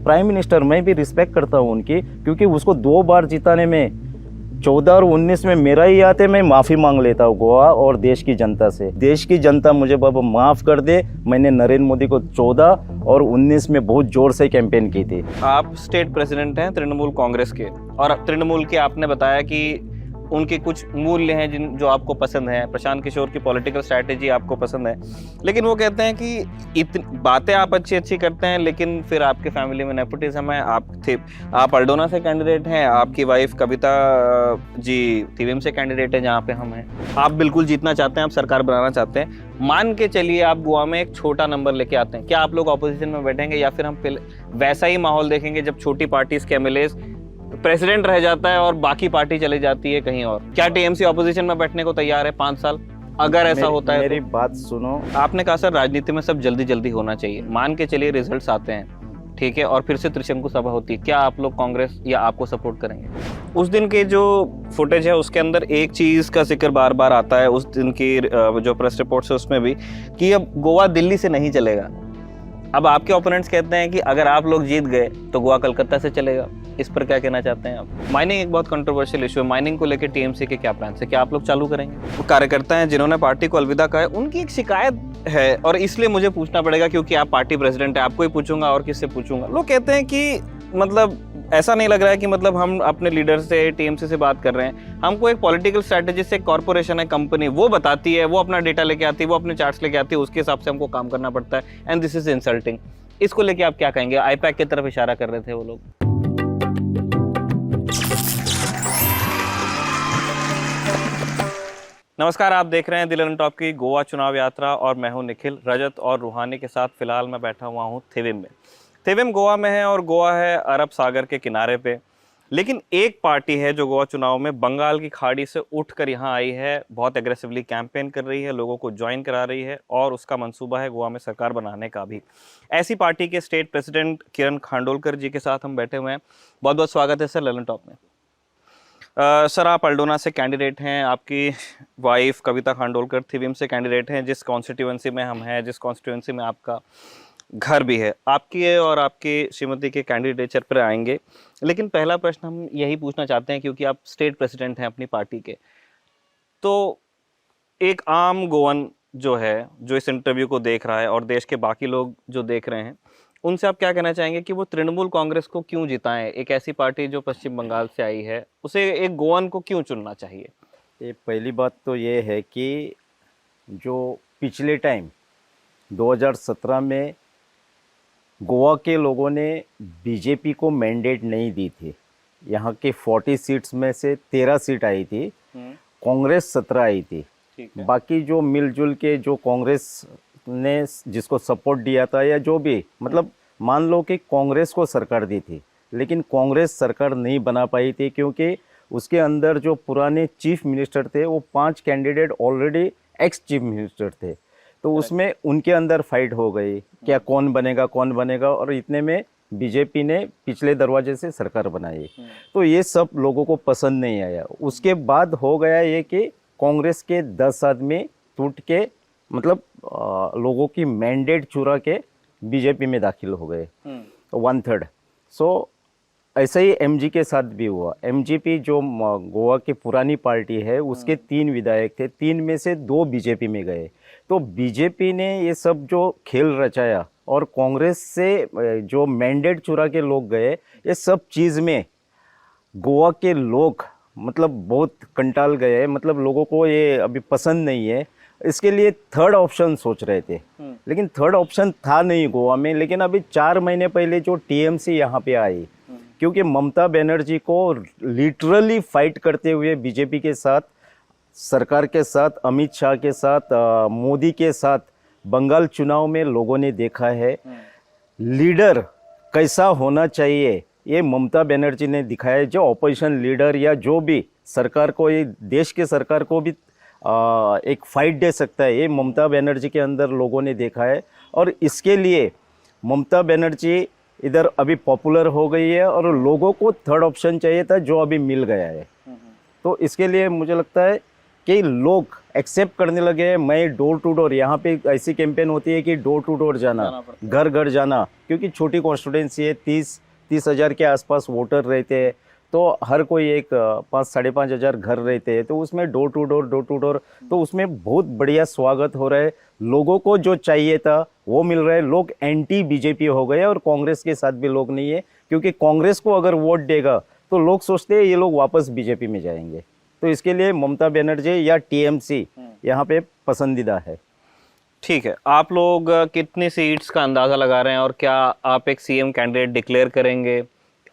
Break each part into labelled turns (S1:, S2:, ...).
S1: Prime minister, मैं भी respect करता हूँ उनकी, क्योंकि उसको 2 बार जिताने में 14 और 19 में मेरा ही आते, मैं माफ़ी मांग लेता हूँ गोवा और देश की जनता से। देश की जनता मुझे बाबा माफ़ कर दे। मैंने नरेंद्र मोदी को 14 और 19 में बहुत जोर से कैंपेन की थी।
S2: आप स्टेट प्रेसिडेंट हैं तृणमूल कांग्रेस के, और तृणमूल के आपने बताया कि उनके कुछ मूल्य हैं जो आपको पसंद हैं, प्रशांत किशोर की पॉलिटिकल स्ट्रैटेजी आपको पसंद है, लेकिन वो कहते हैं कि इतनी बातें आप अच्छी करते हैं, लेकिन फिर आपके फैमिली में नेपोटिज्म है। आप अल्डोना से कैंडिडेट हैं, आपकी वाइफ कविता जी थिविम से कैंडिडेट है जहाँ पे हम हैं। आप बिल्कुल जीतना चाहते हैं, आप सरकार बनाना चाहते हैं। मान के चलिए आप गोवा में एक छोटा नंबर लेके आते हैं, क्या आप लोग ऑपोजिशन में बैठेंगे, या फिर हम वैसा ही माहौल देखेंगे जब छोटी पार्टीज के एमएलए प्रेसिडेंट रह जाता है और बाकी पार्टी चली जाती है कहीं और? क्या टीएमसी ऑपोजिशन में बैठने को तैयार है 5 साल, अगर ऐसा होता है?
S1: मेरी बात सुनो।
S2: आपने कहा सर राजनीति में सब जल्दी होना चाहिए। मान के चलिए रिजल्ट्स आते हैं, ठीक है, और फिर से त्रिशंकु सभा होती है, क्या आप लोग कांग्रेस या आपको सपोर्ट करेंगे? उस दिन के जो फुटेज है उसके अंदर एक चीज का जिक्र बार बार आता है, उस दिन की जो प्रेस रिपोर्ट्स है उसमें भी, कि अब गोवा दिल्ली से नहीं चलेगा। अब आपके ओपोनेंट्स कहते हैं कि अगर आप लोग जीत गए तो गोवा कलकत्ता से चलेगा। इस पर क्या कहना चाहते हैं आप? माइनिंग एक बहुत कंट्रोवर्शियल इशू है, माइनिंग को लेकर टीएमसी के क्या प्लान है, क्या आप लोग चालू करेंगे? वो कार्यकर्ता हैं जिन्होंने पार्टी को अलविदा कहा है, उनकी एक शिकायत है, और इसलिए मुझे पूछना पड़ेगा क्योंकि आप पार्टी प्रेसिडेंट है, आपको ही पूछूंगा और किससे पूछूंगा। लोग कहते हैं कि मतलब ऐसा नहीं लग रहा है कि मतलब हम अपने लीडर से, टीएमसी से बात कर रहे हैं, हमको एक पॉलिटिकल स्ट्रैटेजी से कॉर्पोरेशन है, कंपनी, वो बताती है, वो अपना डेटा लेके आती है, वो अपने चार्ट्स लेके आती है, उसके हिसाब से हमको काम करना पड़ता है, एंड दिस इज इंसल्टिंग। इसको लेके आप क्या कहेंगे? आईपैक की तरफ इशारा कर रहे थे वो लोग। नमस्कार, आप देख रहे हैं दिल ऑन टॉप की गोवा चुनाव यात्रा, और मैं हूं निखिल। रजत और रूहानी के साथ फिलहाल मैं बैठा हुआ हूं थिविम में। थिविम गोवा में है, और गोवा है अरब सागर के किनारे पे। लेकिन एक पार्टी है जो गोवा चुनाव में बंगाल की खाड़ी से उठकर यहाँ आई है, बहुत एग्रेसिवली कैंपेन कर रही है, लोगों को ज्वाइन करा रही है, और उसका मंसूबा है गोवा में सरकार बनाने का भी। ऐसी पार्टी के स्टेट प्रेसिडेंट किरण खांडोलकर जी के साथ हम बैठे हुए हैं। बहुत बहुत स्वागत है सर ललन टॉप में। सर, आप अल्डोना से कैंडिडेट हैं, आपकी वाइफ कविता खांडोलकर थिविम से कैंडिडेट हैं, जिस कॉन्स्टिट्यूएंसी में हम हैं, जिस कॉन्स्टिट्यूएंसी में आपका घर भी है। आपकी और आपकी श्रीमती के कैंडिडेचर पर आएंगे, लेकिन पहला प्रश्न हम यही पूछना चाहते हैं, क्योंकि आप स्टेट प्रेसिडेंट हैं अपनी पार्टी के, तो एक आम गोवन जो है, जो इस इंटरव्यू को देख रहा है और देश के बाकी लोग जो देख रहे हैं, उनसे आप क्या कहना चाहेंगे कि वो तृणमूल कांग्रेस को क्यों जिताएं? एक ऐसी पार्टी जो पश्चिम बंगाल से आई है, उसे एक गोवन को क्यों चुनना चाहिए?
S1: ये पहली बात तो ये है कि जो पिछले टाइम 2017 में गोवा के लोगों ने बीजेपी को मैंडेट नहीं दी थी। यहाँ के 40 सीट्स में से 13 सीट आई थी, कांग्रेस 17 आई थी। बाकी जो मिलजुल के जो कांग्रेस ने जिसको सपोर्ट दिया था, या जो भी, मतलब मान लो कि कांग्रेस को सरकार दी थी, लेकिन कांग्रेस सरकार नहीं बना पाई थी, क्योंकि उसके अंदर जो पुराने चीफ मिनिस्टर थे वो 5 candidate already ex chief minister थे, तो उसमें उनके अंदर फाइट हो गई, क्या कौन बनेगा, और इतने में बीजेपी ने पिछले दरवाजे से सरकार बनाई। तो ये सब लोगों को पसंद नहीं आया। उसके बाद हो गया ये कि कांग्रेस के 10 आदमी टूट के, मतलब लोगों की मैंडेट चुरा के बीजेपी में दाखिल हो गए, 1/3। सो ऐसा ही एमजी के साथ भी हुआ। एमजीपी जो गोवा की पुरानी पार्टी है, उसके 3 विधायक थे, 3 में से 2 बीजेपी में गए। तो बीजेपी ने ये सब जो खेल रचाया, और कांग्रेस से जो मैंडेट चुरा के लोग गए, ये सब चीज़ में गोवा के लोग मतलब बहुत कंटाल गए, मतलब लोगों को ये अभी पसंद नहीं है। इसके लिए थर्ड ऑप्शन सोच रहे थे, लेकिन थर्ड ऑप्शन था नहीं गोवा में। लेकिन अभी 4 महीने पहले जो टीएमसी यहाँ पे आई, क्योंकि ममता बनर्जी को लिटरली फाइट करते हुए बीजेपी के साथ, सरकार के साथ, अमित शाह के साथ, मोदी के साथ बंगाल चुनाव में लोगों ने देखा है। लीडर कैसा होना चाहिए ये ममता बनर्जी ने दिखाया। जो ऑपोजिशन लीडर या जो भी सरकार को, ये देश के सरकार को भी एक फाइट दे सकता है, ये ममता बनर्जी के अंदर लोगों ने देखा है। और इसके लिए ममता बनर्जी इधर अभी पॉपुलर हो गई है, और लोगों को थर्ड ऑप्शन चाहिए था जो अभी मिल गया है। तो इसके लिए मुझे लगता है कि लोग एक्सेप्ट करने लगे हैं। मैं डोर टू डोर, यहाँ पे ऐसी कैंपेन होती है कि डोर टू डोर जाना, घर घर जाना, क्योंकि छोटी कॉन्स्टिट्यूंसी है, 30 हज़ार के आसपास वोटर रहते हैं, तो हर कोई एक 5-5.5 हज़ार घर रहते हैं, तो उसमें डोर टू डोर, तो उसमें बहुत बढ़िया स्वागत हो रहा है। लोगों को जो चाहिए था वो मिल रहा है। लोग एंटी बीजेपी हो गए और कांग्रेस के साथ भी लोग नहीं है, क्योंकि कांग्रेस को अगर वोट देगा तो लोग सोचते हैं ये लोग वापस बीजेपी में जाएंगे। तो इसके लिए ममता बनर्जी या टीएमसी यहाँ पे पसंदीदा है।
S2: ठीक है, आप लोग कितनी सीट्स का अंदाजा लगा रहे हैं और क्या आप एक सीएम कैंडिडेट डिक्लेयर करेंगे?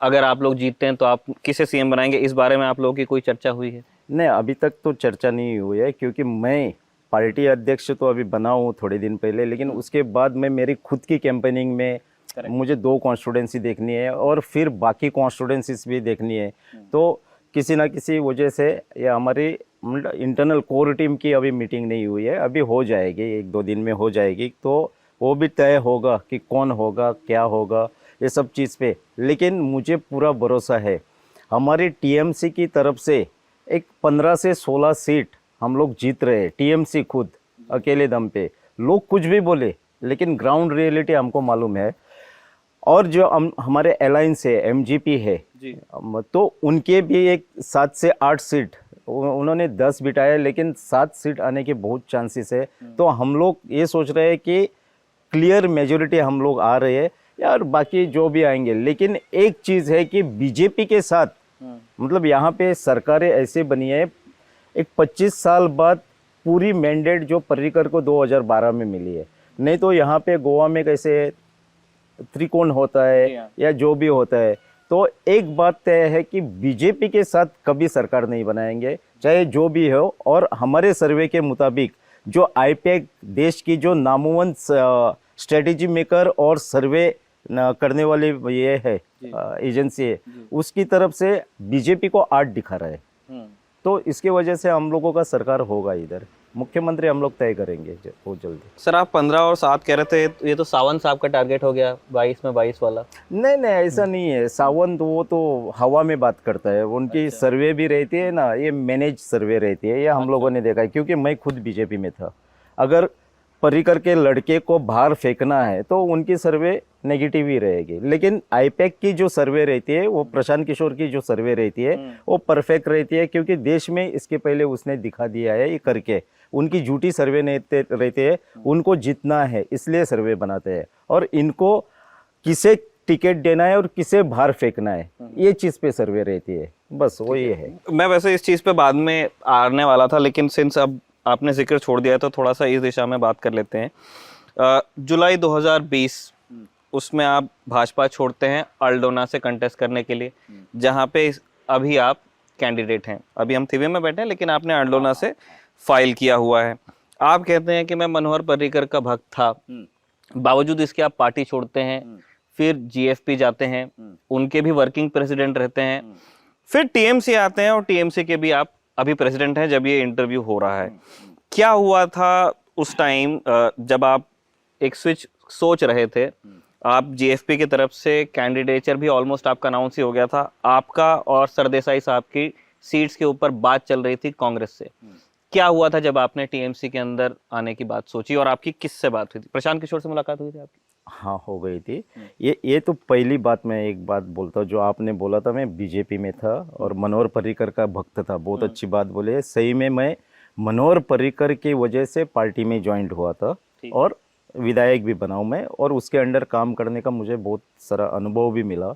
S2: अगर आप लोग जीतते हैं तो आप किसे सीएम बनाएंगे? इस बारे में आप लोगों की कोई चर्चा हुई है?
S1: नहीं, अभी तक तो चर्चा नहीं हुई है, क्योंकि मैं पार्टी अध्यक्ष तो अभी बना हूँ थोड़े दिन पहले, लेकिन उसके बाद मैं मेरी खुद की कैंपेनिंग में मुझे 2 कॉन्स्टिट्यूंसी देखनी है और फिर बाकी कॉन्स्टिट्यूंसीज भी देखनी है। तो किसी ना किसी वजह से ये हमारी इंटरनल कोर टीम की अभी मीटिंग नहीं हुई है, अभी हो जाएगी, 1-2 दिन में हो जाएगी, तो वो भी तय होगा कि कौन होगा, क्या होगा, ये सब चीज़ पे। लेकिन मुझे पूरा भरोसा है, हमारी टीएमसी की तरफ से एक 15 से 16 सीट हम लोग जीत रहे हैं। टीएमसी खुद अकेले दम पे, लोग कुछ भी बोले, लेकिन ग्राउंड रियलिटी हमको मालूम है। और जो हमारे अलायंस है, एमजीपी है जी, तो उनके भी एक 7 से 8 सीट, उन्होंने 10 बिठाया, लेकिन 7 सीट आने के बहुत चांसेस है। तो हम लोग ये सोच रहे हैं कि क्लियर मेजोरिटी हम लोग आ रहे हैं यार, बाकी जो भी आएंगे। लेकिन एक चीज़ है कि बीजेपी के साथ मतलब यहाँ पे सरकारें ऐसे बनी है, एक 25 साल बाद पूरी मैंडेट जो पर्रिकर को 2012 में मिली है। नहीं तो यहाँ पे गोवा में कैसे त्रिकोण होता है या जो भी होता है। तो एक बात तय है कि बीजेपी के साथ कभी सरकार नहीं बनाएंगे, चाहे जो भी हो। और हमारे सर्वे के मुताबिक जो आईपैक देश की जो नामवंत स्ट्रेटेजी मेकर और सर्वे करने वाली ये है एजेंसी है, उसकी तरफ से बीजेपी को 8 दिखा रहा है। तो इसकी वजह से हम लोगों का सरकार होगा इधर, मुख्यमंत्री हम लोग तय करेंगे बहुत जल्दी।
S2: सर, आप 15 और 7 कह रहे थे, ये तो सावंत साहब का टारगेट हो गया 22 में 22 वाला।
S1: नहीं, ऐसा नहीं है। सावंत वो तो हवा में बात करता है, उनकी सर्वे भी रहती है ना, ये मैनेज सर्वे रहती है, ये हम लोगों ने देखा है, क्योंकि मैं खुद बीजेपी में था। अगर पर्रिकर के लड़के को बाहर फेंकना है तो उनकी सर्वे नेगेटिव ही रहेगी, लेकिन आईपैक की जो सर्वे रहती है, वो प्रशांत किशोर की जो सर्वे रहती है, वो परफेक्ट रहती है, क्योंकि देश में इसके पहले उसने दिखा दिया है ये करके। उनकी झूठी सर्वे नहीं रहती है, उनको जीतना है इसलिए सर्वे बनाते हैं, और इनको किसे टिकट देना है और किसे बाहर फेंकना है, ये चीज़ पे सर्वे रहती है, बस वो ये है।
S2: मैं वैसे इस चीज़ पे बाद में आने वाला था, लेकिन सिंस अब आपने जिक्र छोड़ दिया है तो थोड़ा सा इस दिशा में बात कर लेते हैं। जुलाई 2020 उसमें आप भाजपा छोड़ते हैं अल्डोना से कंटेस्ट करने के लिए, जहां पे अभी आप कैंडिडेट हैं। अभी हम थिवे में बैठे हैं, लेकिन आपने अल्डोना से फाइल किया हुआ है। आप कहते हैं कि मैं मनोहर पर्रिकर का भक्त था, बावजूद इसके आप पार्टी छोड़ते हैं, फिर जीएफपी जाते हैं, उनके भी वर्किंग प्रेसिडेंट रहते हैं, फिर टीएमसी आते हैं और टीएमसी के भी आप अभी प्रेसिडेंट हैं जब ये इंटरव्यू हो रहा है। क्या हुआ था उस टाइम जब आप एक स्विच सोच रहे थे? आप जीएफपी की तरफ से कैंडिडेचर भी ऑलमोस्ट आपका अनाउंस ही हो गया था, आपका और सरदेसाई साहब की सीट्स के ऊपर बात चल रही थी कांग्रेस से। क्या हुआ था जब आपने टीएमसी के अंदर आने की बात सोची, और आपकी किससे बात हुई थी? प्रशांत किशोर से मुलाकात हुई थी आपकी?
S1: हाँ, हो गई थी। ये तो पहली बात। मैं एक बात बोलता हूँ, जो आपने बोला था मैं बीजेपी में था और मनोहर पर्रिकर का भक्त था, बहुत अच्छी बात बोले। सही में मैं मनोहर पर्रिकर की वजह से पार्टी में ज्वाइंट हुआ था और विधायक भी बना हूँ मैं, और उसके अंडर काम करने का मुझे बहुत सारा अनुभव भी मिला।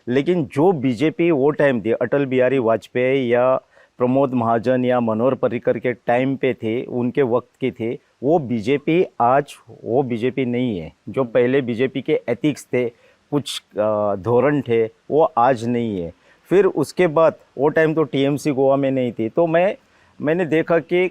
S1: लेकिन जो बीजेपी वो टाइम थी, अटल बिहारी वाजपेयी या प्रमोद महाजन या मनोहर पर्रिकर के टाइम पे थे, उनके वक्त की थे, वो बीजेपी आज वो बीजेपी नहीं है। जो पहले बीजेपी के एथिक्स थे, कुछ धोरण थे, वो आज नहीं है। फिर उसके बाद वो टाइम तो टीएमसी गोवा में नहीं थी, तो मैंने देखा कि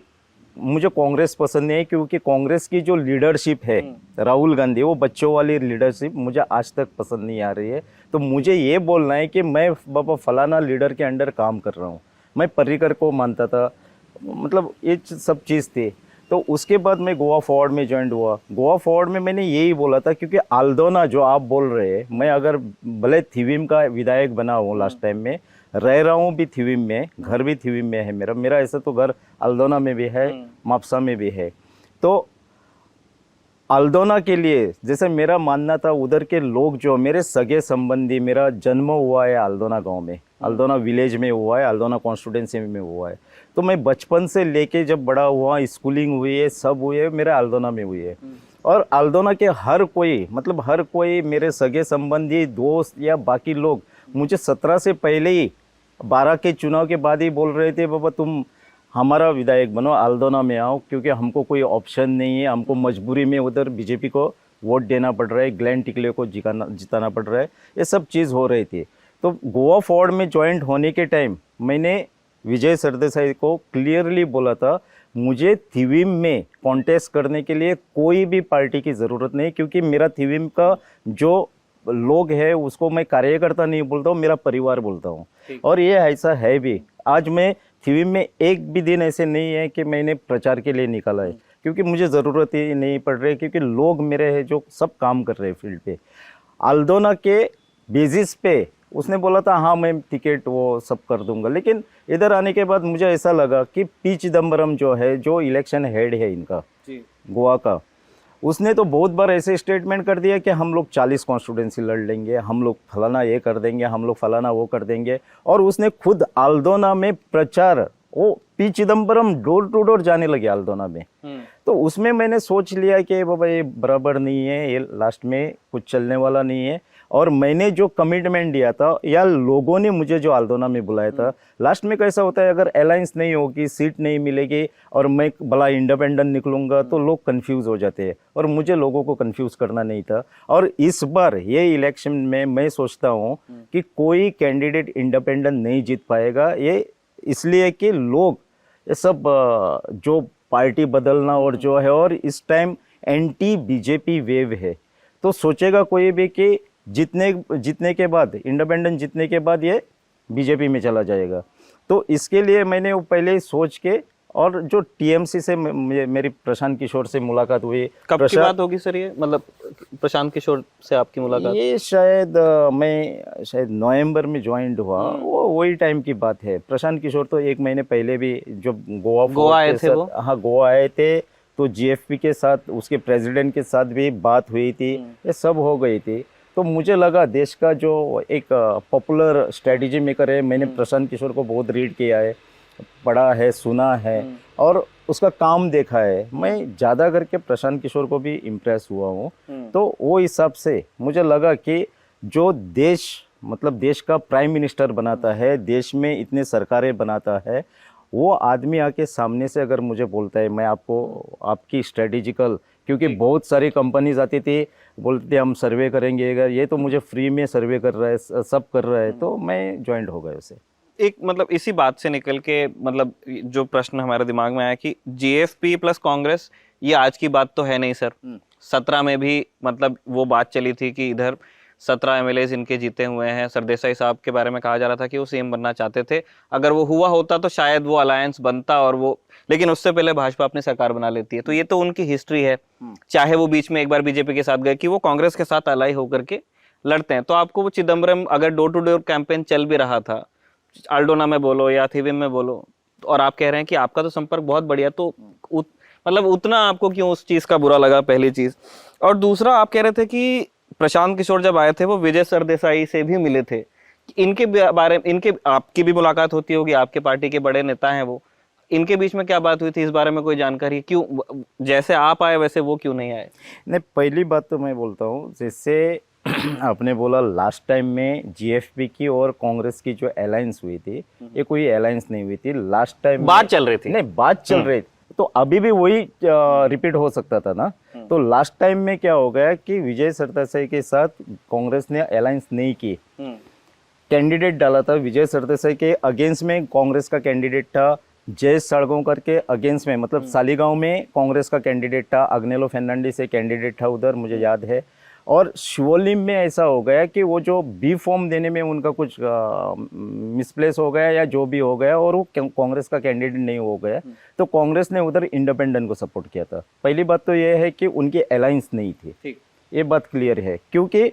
S1: मुझे कांग्रेस पसंद नहीं है, क्योंकि कांग्रेस की जो लीडरशिप है, राहुल गांधी, वो बच्चों वाली लीडरशिप मुझे आज तक पसंद नहीं आ रही है। तो मुझे ये बोलना है कि मैं बाबा फलाना लीडर के अंडर काम कर रहा हूँ। मैं पर्रिकर को मानता था, मतलब ये सब चीज़ थी। तो उसके बाद मैं गोवा फॉरवर्ड में ज्वाइन हुआ। गोवा फॉरवर्ड में मैंने यही बोला था, क्योंकि अल्दोना जो आप बोल रहे हैं, मैं अगर भले थिविम का विधायक बना हूँ लास्ट टाइम में, रह रहा हूँ भी थिविम में, घर भी थिविम में है मेरा ऐसा तो घर अल्दोना में भी है, मापसा में भी है। तो अल्दोना के लिए जैसे मेरा मानना था, उधर के लोग जो मेरे सगे संबंधी, मेरा जन्म हुआ है अल्दोना गांव में, अल्दोना विलेज में हुआ है, अल्दोना कॉन्स्टिट्यूंसी में हुआ है। तो मैं बचपन से लेके जब बड़ा हुआ, स्कूलिंग हुई है, सब हुई है मेरा अल्दोना में हुई है। और अल्दोना के हर कोई, मतलब हर कोई मेरे सगे संबंधी, दोस्त या बाकी लोग मुझे 17 से पहले ही, 12 के चुनाव के बाद ही बोल रहे थे, बाबा तुम हमारा विधायक बनो, अल्दोना में आओ, क्योंकि हमको कोई ऑप्शन नहीं है, हमको मजबूरी में उधर बीजेपी को वोट देना पड़ रहा है, ग्लेन टिकले को जिताना पड़ रहा है, ये सब चीज़ हो रही थी। तो गोवा फॉरवर्ड में ज्वाइंट होने के टाइम मैंने विजय सरदेसाई को क्लियरली बोला था, मुझे थिविम में कॉन्टेस्ट करने के लिए कोई भी पार्टी की ज़रूरत नहीं, क्योंकि मेरा थिविम का जो लोग है उसको मैं कार्यकर्ता नहीं बोलता हूँ, मेरा परिवार बोलता हूँ। और ये ऐसा है भी। आज मैं थिविम में एक भी दिन ऐसे नहीं है कि मैंने प्रचार के लिए निकाला है, क्योंकि मुझे ज़रूरत ही नहीं पड़ रही, क्योंकि लोग मेरे हैं जो सब काम कर रहे हैं फील्ड पे। अल्दोना के बेसिस पे उसने बोला था हाँ मैं टिकट वो सब कर दूंगा, लेकिन इधर आने के बाद मुझे ऐसा लगा कि पी चिदम्बरम जो है, जो इलेक्शन हेड है इनका गोवा का, उसने तो बहुत बार ऐसे स्टेटमेंट कर दिया कि हम लोग 40 कॉन्स्टिट्यूंसी लड़ लेंगे, हम लोग फलाना ये कर देंगे, हम लोग फलाना वो कर देंगे। और उसने खुद अल्दोना में प्रचार, वो P Chidambaram door to door जाने लगे अल्दोना में। तो उसमें मैंने सोच लिया कि बाबा ये बराबर नहीं है, ये लास्ट में कुछ चलने वाला नहीं है। और मैंने जो कमिटमेंट दिया था, या लोगों ने मुझे जो अल्दोना में बुलाया था, लास्ट में कैसा होता है, अगर अलायंस नहीं होगी, सीट नहीं मिलेगी और मैं भला इंडिपेंडेंट निकलूंगा तो लोग कंफ्यूज हो जाते हैं, और मुझे लोगों को कंफ्यूज करना नहीं था। और इस बार ये इलेक्शन में मैं सोचता हूँ कि कोई कैंडिडेट इंडिपेंडेंट नहीं जीत पाएगा, ये इसलिए कि लोग ये सब जो पार्टी बदलना और जो है, और इस टाइम एंटी बीजेपी वेव है, तो सोचेगा कोई भी कि जीतने के बाद, इंडिपेंडेंट जीतने के बाद ये बीजेपी में चला जाएगा। तो इसके लिए मैंने वो पहले ही सोच के, और जो टीएमसी से मेरी प्रशांत किशोर से मुलाकात हुई।
S2: कब की बात होगी सर ये, मतलब प्रशांत किशोर से आपकी मुलाकात?
S1: ये शायद मैं शायद नवंबर में ज्वाइन हुआ, वो वही टाइम की बात है। प्रशांत किशोर तो 1 महीने पहले भी जब गोवा
S2: आए थे वो,
S1: हाँ गोवा आए थे, तो जीएफपी के साथ, उसके प्रेसिडेंट के साथ भी बात हुई थी, ये सब हो गई थी। तो मुझे लगा देश का जो एक पॉपुलर स्ट्रेटजी मेकर है, मैंने प्रशांत किशोर को बहुत रीड किया है, पढ़ा है, सुना है और उसका काम देखा है। मैं ज़्यादा करके प्रशांत किशोर को भी इम्प्रेस हुआ हूँ। तो वो हिसाब से मुझे लगा कि जो देश, मतलब देश का प्राइम मिनिस्टर बनाता है, देश में इतने सरकारें बनाता है, वो आदमी आके सामने से अगर मुझे बोलता है मैं आपको आपकी स्ट्रेटेजिकल, क्योंकि बहुत सारी कंपनीज आती थी, बोलते थे हम सर्वे करेंगे, अगर ये तो मुझे फ्री में सर्वे कर रहा है, सब कर रहा है, तो मैं ज्वाइंट हो गया उसे।
S2: एक मतलब इसी बात से निकल के, मतलब जो प्रश्न हमारे दिमाग में आया कि जीएफपी प्लस कांग्रेस, ये आज की बात तो है नहीं सर। 17 में भी मतलब वो बात चली थी कि इधर 17 एमएलए इनके जीते हुए हैं। सरदेसाई साहब के बारे में कहा जा रहा था कि वो सीएम बनना चाहते थे, अगर वो हुआ होता तो शायद वो अलायंस बनता, और वो, लेकिन उससे पहले भाजपा अपनी सरकार बना लेती है। तो ये तो उनकी हिस्ट्री है, चाहे वो बीच में एक बार बीजेपी के साथ गए, कि वो कांग्रेस के साथ अलाई होकर के लड़ते हैं। तो आपको वो चिदम्बरम, अगर डोर टू डोर कैंपेन चल भी रहा था, अल्दोना में बोलो या थिविम में बोलो, और आप कह रहे हैं कि आपका तो संपर्क बहुत बढ़िया, तो मतलब उतना आपको क्यों उस चीज का बुरा लगा, पहली चीज। और दूसरा, आप कह रहे थे कि प्रशांत किशोर जब आए थे वो विजय सरदेसाई से भी मिले थे, इनके बारे में, इनके आपकी भी मुलाकात होती होगी, आपके पार्टी के बड़े नेता हैं वो, इनके बीच में क्या बात हुई थी, इस बारे में कोई जानकारी? क्यों जैसे आप आए वैसे वो क्यों नहीं आए?
S1: नहीं, पहली बात तो मैं बोलता हूँ, जैसे आपने बोला लास्ट टाइम में जीएफपी की और कांग्रेस की जो अलायंस हुई थी, ये कोई अलायंस नहीं हुई थी। लास्ट टाइम
S2: बात चल रही थी,
S1: नहीं बात चल रही थी, तो अभी भी वही रिपीट हो सकता था ना। तो लास्ट टाइम में क्या हो गया कि विजय सरदेसाई के साथ कांग्रेस ने अलायंस नहीं की, कैंडिडेट डाला था विजय सरदेसाई के अगेंस्ट में, कांग्रेस का कैंडिडेट था जयेश साळगांवकर के अगेंस्ट में, मतलब सालीगांव में कांग्रेस का कैंडिडेट था, अग्नेलो फर्नांडिस से कैंडिडेट था उधर, मुझे याद है। और शिवोलिम में ऐसा हो गया कि वो जो बी फॉर्म देने में उनका कुछ मिसप्लेस हो गया या जो भी हो गया, और वो कांग्रेस का कैंडिडेट नहीं हो गया, तो कांग्रेस ने उधर इंडिपेंडेंट को सपोर्ट किया था। पहली बात तो ये है कि उनकी अलायंस नहीं थी, ये बात क्लियर है, क्योंकि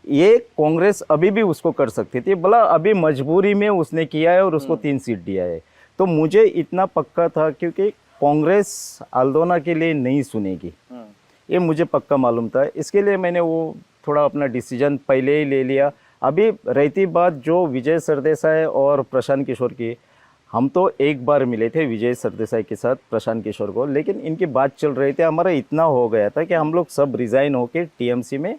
S1: ये कांग्रेस अभी भी उसको कर सकती थी, भला अभी मजबूरी में उसने किया है और उसको 3 सीट दिया है। तो मुझे इतना पक्का था क्योंकि कांग्रेस आल्दोना के लिए नहीं सुनेगी, ये मुझे पक्का मालूम था। इसके लिए मैंने वो थोड़ा अपना डिसीजन पहले ही ले लिया। अभी रहती बात जो विजय सरदेसाई और प्रशांत किशोर की, हम तो एक बार मिले थे विजय सरदेसाई के साथ, प्रशांत किशोर को, लेकिन इनकी बात चल रही थी, हमारा इतना हो गया था कि हम लोग सब रिज़ाइन होके टीएमसी में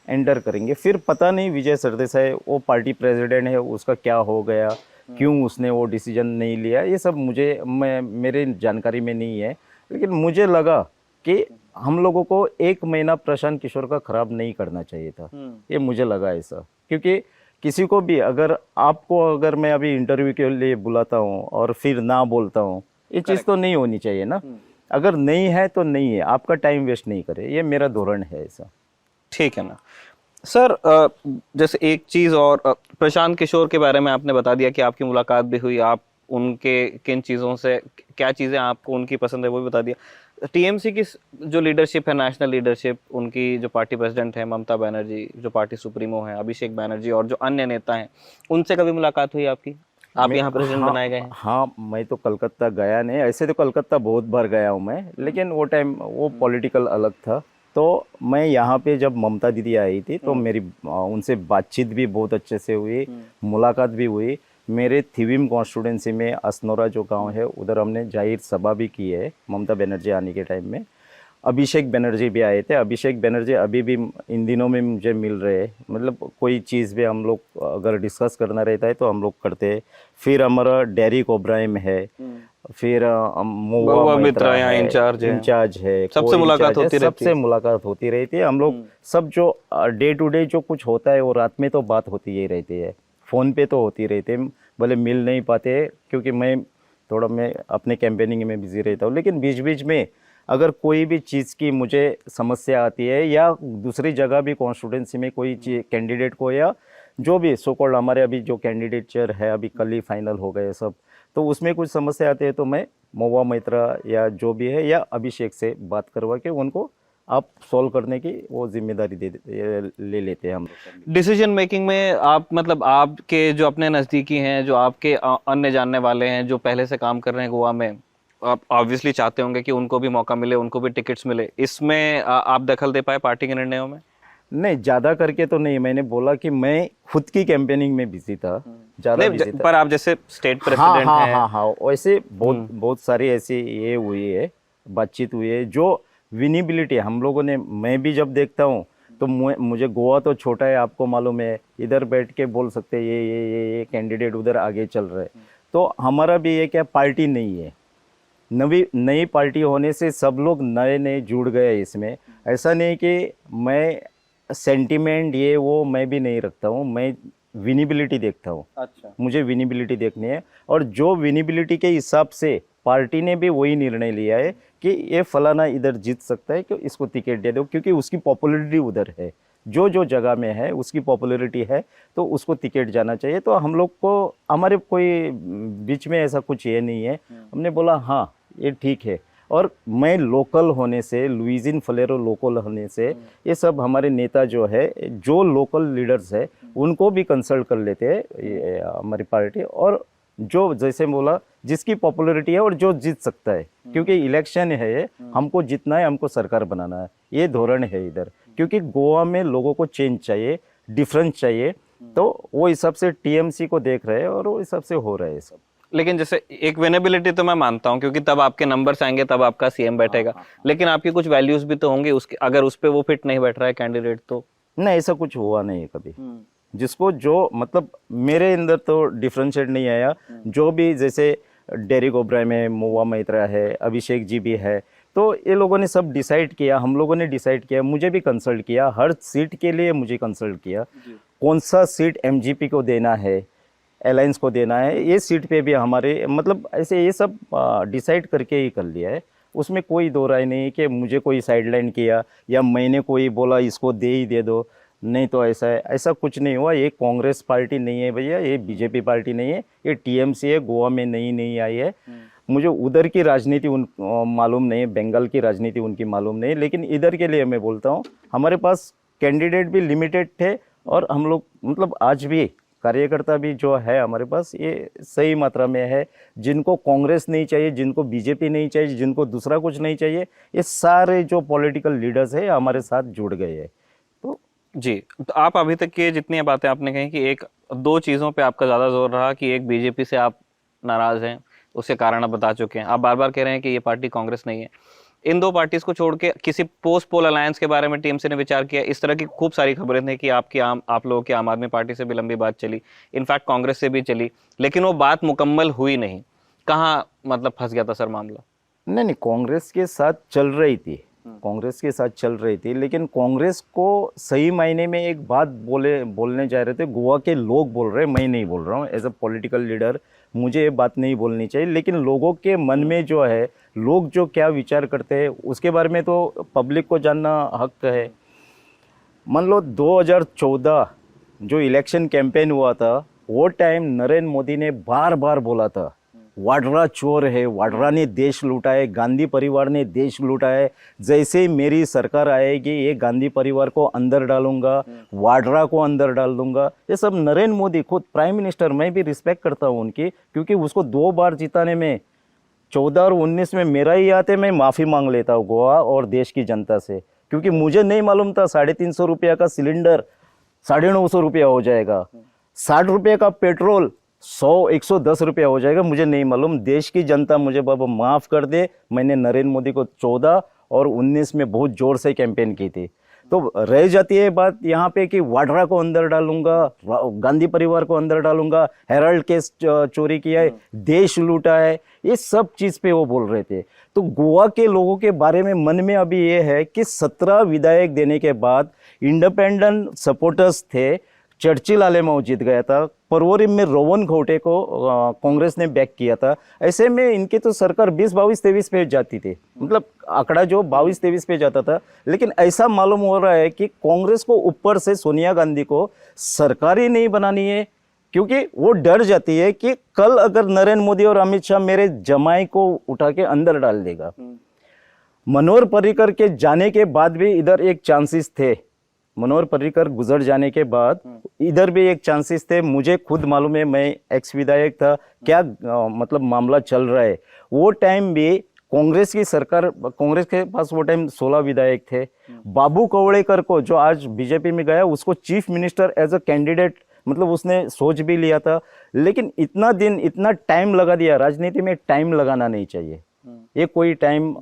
S1: एंटर करेंगे। फिर पता नहीं विजय सरदेसाई वो पार्टी प्रेसिडेंट है, उसका क्या हो गया, क्यों उसने वो डिसीजन नहीं लिया, ये सब मेरे जानकारी में नहीं है। लेकिन मुझे लगा कि हम लोगों को 1 महीना प्रशांत किशोर का खराब नहीं करना चाहिए था, ये मुझे लगा ऐसा। क्योंकि किसी को भी अगर मैं अभी इंटरव्यू के लिए बुलाता हूँ और फिर ना बोलता हूँ, ये चीज़ तो नहीं होनी चाहिए ना। अगर नहीं है तो नहीं है, आपका टाइम वेस्ट नहीं करे, ये मेरा धोरण है ऐसा।
S2: ठीक है ना सर। जैसे एक चीज और, प्रशांत किशोर के बारे में आपने बता दिया कि आपकी मुलाकात भी हुई, आप उनके किन चीज़ों से, क्या चीज़ें आपको उनकी पसंद है वो भी बता दिया। टीएमसी की जो लीडरशिप है, नेशनल लीडरशिप, उनकी जो पार्टी प्रेसिडेंट है ममता बनर्जी, जो पार्टी सुप्रीमो है अभिषेक बनर्जी, और जो अन्य नेता हैं, उनसे कभी मुलाकात हुई आपकी? आप यहाँ प्रेसिडेंट बनाए गए हैं।
S1: हाँ, मैं तो कलकत्ता गया नहीं, ऐसे तो कलकत्ता बहुत बार गया हूँ मैं, लेकिन वो टाइम वो पॉलिटिकल अलग था। तो मैं यहाँ पे जब ममता दीदी आई थी तो मेरी उनसे बातचीत भी बहुत अच्छे से हुई, मुलाकात भी हुई। मेरे थिविम कॉन्स्टिट्यूंसी में असनोरा जो गांव है उधर हमने जाहिर सभा भी की है ममता बनर्जी आने के टाइम में। अभिषेक बनर्जी भी आए थे। अभिषेक बनर्जी अभी भी इन दिनों में मुझे मिल रहे हैं, मतलब कोई चीज़ भी हम लोग अगर डिस्कस करना रहता है तो हम लोग करते हैं। फिर हमारा डेरिक ओब्रायम है, फिर
S2: महुआ मित्रा यहाँ
S1: इंचार्ज है,
S2: सबसे
S1: मुलाकात होती रहती है। हम लोग सब जो डे टू डे जो कुछ होता है वो रात में तो बात होती ही रहती है, फ़ोन पे तो होती रहती है, भले मिल नहीं पाते क्योंकि मैं अपने कैंपेनिंग में बिजी रहता हूँ। लेकिन बीच बीच में अगर कोई भी चीज़ की मुझे समस्या आती है या दूसरी जगह भी कॉन्स्टिट्यूंसी में कोई कैंडिडेट को, या जो भी सो कॉल्ड हमारे अभी जो कैंडिडेचर है अभी कल ही फाइनल हो गए सब, तो उसमें कुछ समस्या आती है तो मैं महुआ मित्रा या जो भी है या अभिषेक से बात करवा के उनको आप सॉल्व करने की वो जिम्मेदारी ले लेते हैं हम लोग।
S2: डिसीजन मेकिंग में आप, मतलब आपके जो अपने नज़दीकी हैं, जो आपके अन्य जानने वाले हैं, जो पहले से काम कर रहे हैं गोवा में, आप ऑब्वियसली चाहते होंगे कि उनको भी मौका मिले, उनको भी टिकट्स मिले। इसमें आप दखल दे पाए पार्टी के निर्णयों में?
S1: नहीं, ज़्यादा करके तो नहीं। मैंने बोला कि मैं खुद की कैंपेनिंग में बिजी था, ज़्यादा बिजी था।
S2: पर आप जैसे स्टेट प्रेसिडेंट हैं।
S1: हाँ, वैसे बहुत सारी ऐसी ये हुई है, बातचीत हुई है जो विनिबिलिटी हम लोगों ने, मैं भी जब देखता हूँ तो मुझे गोवा तो छोटा है, आपको मालूम है, इधर बैठ के बोल सकते हैं ये कैंडिडेट उधर आगे चल रहे हैं। तो हमारा भी ये क्या पार्टी नहीं है, नई पार्टी होने से सब लोग नए जुड़ गए इसमें। ऐसा नहीं कि मैं सेंटिमेंट ये वो मैं भी नहीं रखता हूँ, मैं विनिबिलिटी देखता हूँ।
S2: अच्छा,
S1: मुझे विनिबिलिटी देखनी है, और जो विनिबिलिटी के हिसाब से पार्टी ने भी वही निर्णय लिया है कि ये फलाना इधर जीत सकता है, कि इसको टिकट दे दो, क्योंकि उसकी पॉपुलैरिटी उधर है, जो जगह में है उसकी पॉपुलैरिटी है, तो उसको टिकट जाना चाहिए। तो हम लोग को, हमारे कोई बीच में ऐसा कुछ ये नहीं है। हमने बोला हाँ ये ठीक है। और मैं लोकल होने से, लुइजिन फलेरो लोकल होने से, ये सब हमारे नेता जो है, जो लोकल लीडर्स है, उनको भी कंसल्ट कर लेते हैं हमारी पार्टी। और जो जैसे बोला जिसकी पॉपुलैरिटी है और जो जीत सकता है, क्योंकि इलेक्शन है ये, हमको जीतना है, हमको सरकार बनाना है, ये धोरण है इधर। क्योंकि गोवा में लोगों को चेंज चाहिए, डिफरेंस चाहिए, तो वो हिसाब से टीएमसी को देख रहे हैं और वो हिसाब से हो रहा है सब।
S2: लेकिन जैसे एक विनेबिलिटी तो मैं मानता हूँ, क्योंकि तब आपके नंबर्स आएंगे, तब आपका सीएम बैठेगा। लेकिन आपकी कुछ वैल्यूज भी तो होंगे उसके, अगर उस पे वो फिट नहीं बैठ रहा है कैंडिडेट तो।
S1: नहीं, ऐसा कुछ हुआ नहीं कभी। जिसको जो, मतलब मेरे अंदर तो डिफरेंशिएट नहीं आया। जो भी, जैसे डेरिक ओब्रायम है, महुआ मित्रा है, अभिषेक जी भी है, तो ये लोगों ने सब डिसाइड किया, हम लोगों ने डिसाइड किया, मुझे भी कंसल्ट किया, हर सीट के लिए मुझे कंसल्ट किया, कौन सा सीट एमजीपी को देना है, अलायंस को देना है, ये सीट पे भी हमारे, मतलब ऐसे ये सब डिसाइड करके ही कर लिया है। उसमें कोई दो राय नहीं कि मुझे कोई साइडलाइन किया या मैंने कोई बोला इसको दे ही दे दो, नहीं तो ऐसा है, ऐसा कुछ नहीं हुआ। ये कांग्रेस पार्टी नहीं है भैया, ये बीजेपी पार्टी नहीं है, ये टीएमसी है, गोवा में नई आई है। मुझे उधर की राजनीति मालूम नहीं है, बंगाल की राजनीति उनकी मालूम नहीं, लेकिन इधर के लिए मैं बोलता हूँ, हमारे पास कैंडिडेट भी लिमिटेड थे और हम लोग मतलब आज भी कार्यकर्ता भी जो है हमारे पास ये सही मात्रा में है। जिनको कांग्रेस नहीं चाहिए, जिनको बीजेपी नहीं चाहिए, जिनको दूसरा कुछ नहीं चाहिए, ये सारे जो पॉलिटिकल लीडर्स है हमारे साथ जुड़ गए हैं। तो
S2: जी, तो आप अभी तक की जितनी बातें आपने कही कि एक दो चीज़ों पे आपका ज़्यादा जोर रहा कि एक बीजेपी से आप नाराज़ हैं, उसके कारण आप बता चुके हैं। आप बार बार कह रहे हैं कि ये पार्टी कांग्रेस नहीं है। इन दो पार्टीज को छोड़ के किसी पोस्ट पोल अलायंस के बारे में टीएमसी ने विचार किया? इस तरह की खूब सारी खबरें थी कि आप लोगों की आम आदमी पार्टी से भी लंबी बात चली, इनफैक्ट कांग्रेस से भी चली, लेकिन वो बात मुकम्मल हुई नहीं। कहाँ मतलब फंस गया था सर मामला?
S1: नहीं, कांग्रेस के साथ चल रही थी, कांग्रेस के साथ चल रही थी, लेकिन कांग्रेस को सही मायने में एक बात बोलने जा रहे थे, गोवा के लोग बोल रहे, मैं नहीं बोल रहा हूँ। एज अ पॉलिटिकल लीडर मुझे ये बात नहीं बोलनी चाहिए, लेकिन लोगों के मन में जो है, लोग जो क्या विचार करते हैं उसके बारे में तो पब्लिक को जानना हक है। मान लो 2014 जो इलेक्शन कैंपेन हुआ था, वो टाइम नरेंद्र मोदी ने बार बार बोला था वाड्रा चोर है, वाड्रा ने देश लूटा है, गांधी परिवार ने देश लूटा है, जैसे ही मेरी सरकार आएगी ये गांधी परिवार को अंदर डालूंगा, वाड्रा को अंदर डाल दूंगा। ये सब नरेंद्र मोदी खुद प्राइम मिनिस्टर, मैं भी रिस्पेक्ट करता हूँ उनकी, क्योंकि उसको 2 बार जिताने में 14 और 19 में मेरा ही आते, मैं माफ़ी मांग लेता हूँ गोवा और देश की जनता से, क्योंकि मुझे नहीं मालूम था 350 रुपया का सिलेंडर 950 रुपया हो जाएगा, 60 रुपये का पेट्रोल 110 रुपया हो जाएगा, मुझे नहीं मालूम। देश की जनता मुझे बाबा माफ़ कर दे। मैंने नरेंद्र मोदी को 14 और 19 में बहुत ज़ोर से कैंपेन की थी। तो रह जाती है बात यहाँ पे कि वाड्रा को अंदर डालूंगा, गांधी परिवार को अंदर डालूंगा, हेराल्ड केस चोरी किया है, देश लूटा है, ये सब चीज़ पे वो बोल रहे थे। तो गोवा के लोगों के बारे में मन में अभी ये है कि 17 विधायक देने के बाद इंडिपेंडेंट सपोर्टर्स थे, चर्चिल आलेमाऊ जीत गया था, परवरिम में रोवन खौटे को कांग्रेस ने बैक किया था। ऐसे में इनकी तो सरकार 20, 22, 23 पे जाती थी, मतलब आंकड़ा जो 22, 23 पे जाता था। लेकिन ऐसा मालूम हो रहा है कि कांग्रेस को ऊपर से सोनिया गांधी को सरकार ही नहीं बनानी है, क्योंकि वो डर जाती है कि कल अगर नरेंद्र मोदी और अमित शाह मेरे जमाई को उठा के अंदर डाल देगा। मनोहर पर्रिकर के जाने के बाद भी इधर एक चांसेस थे, मनोहर पर्रिकर गुजर जाने के बाद इधर भी एक चांसेस थे। मुझे खुद मालूम है, मैं एक्स विधायक था, क्या मतलब मामला चल रहा है। वो टाइम भी कांग्रेस की सरकार, कांग्रेस के पास वो टाइम 16 विधायक थे। बाबू कवड़ेकर को जो आज बीजेपी में गया, उसको chief minister as a candidate मतलब उसने सोच भी लिया था। लेकिन इतना दिन, इतना टाइम लगा दिया। राजनीति में टाइम लगाना नहीं चाहिए, ये कोई टाइम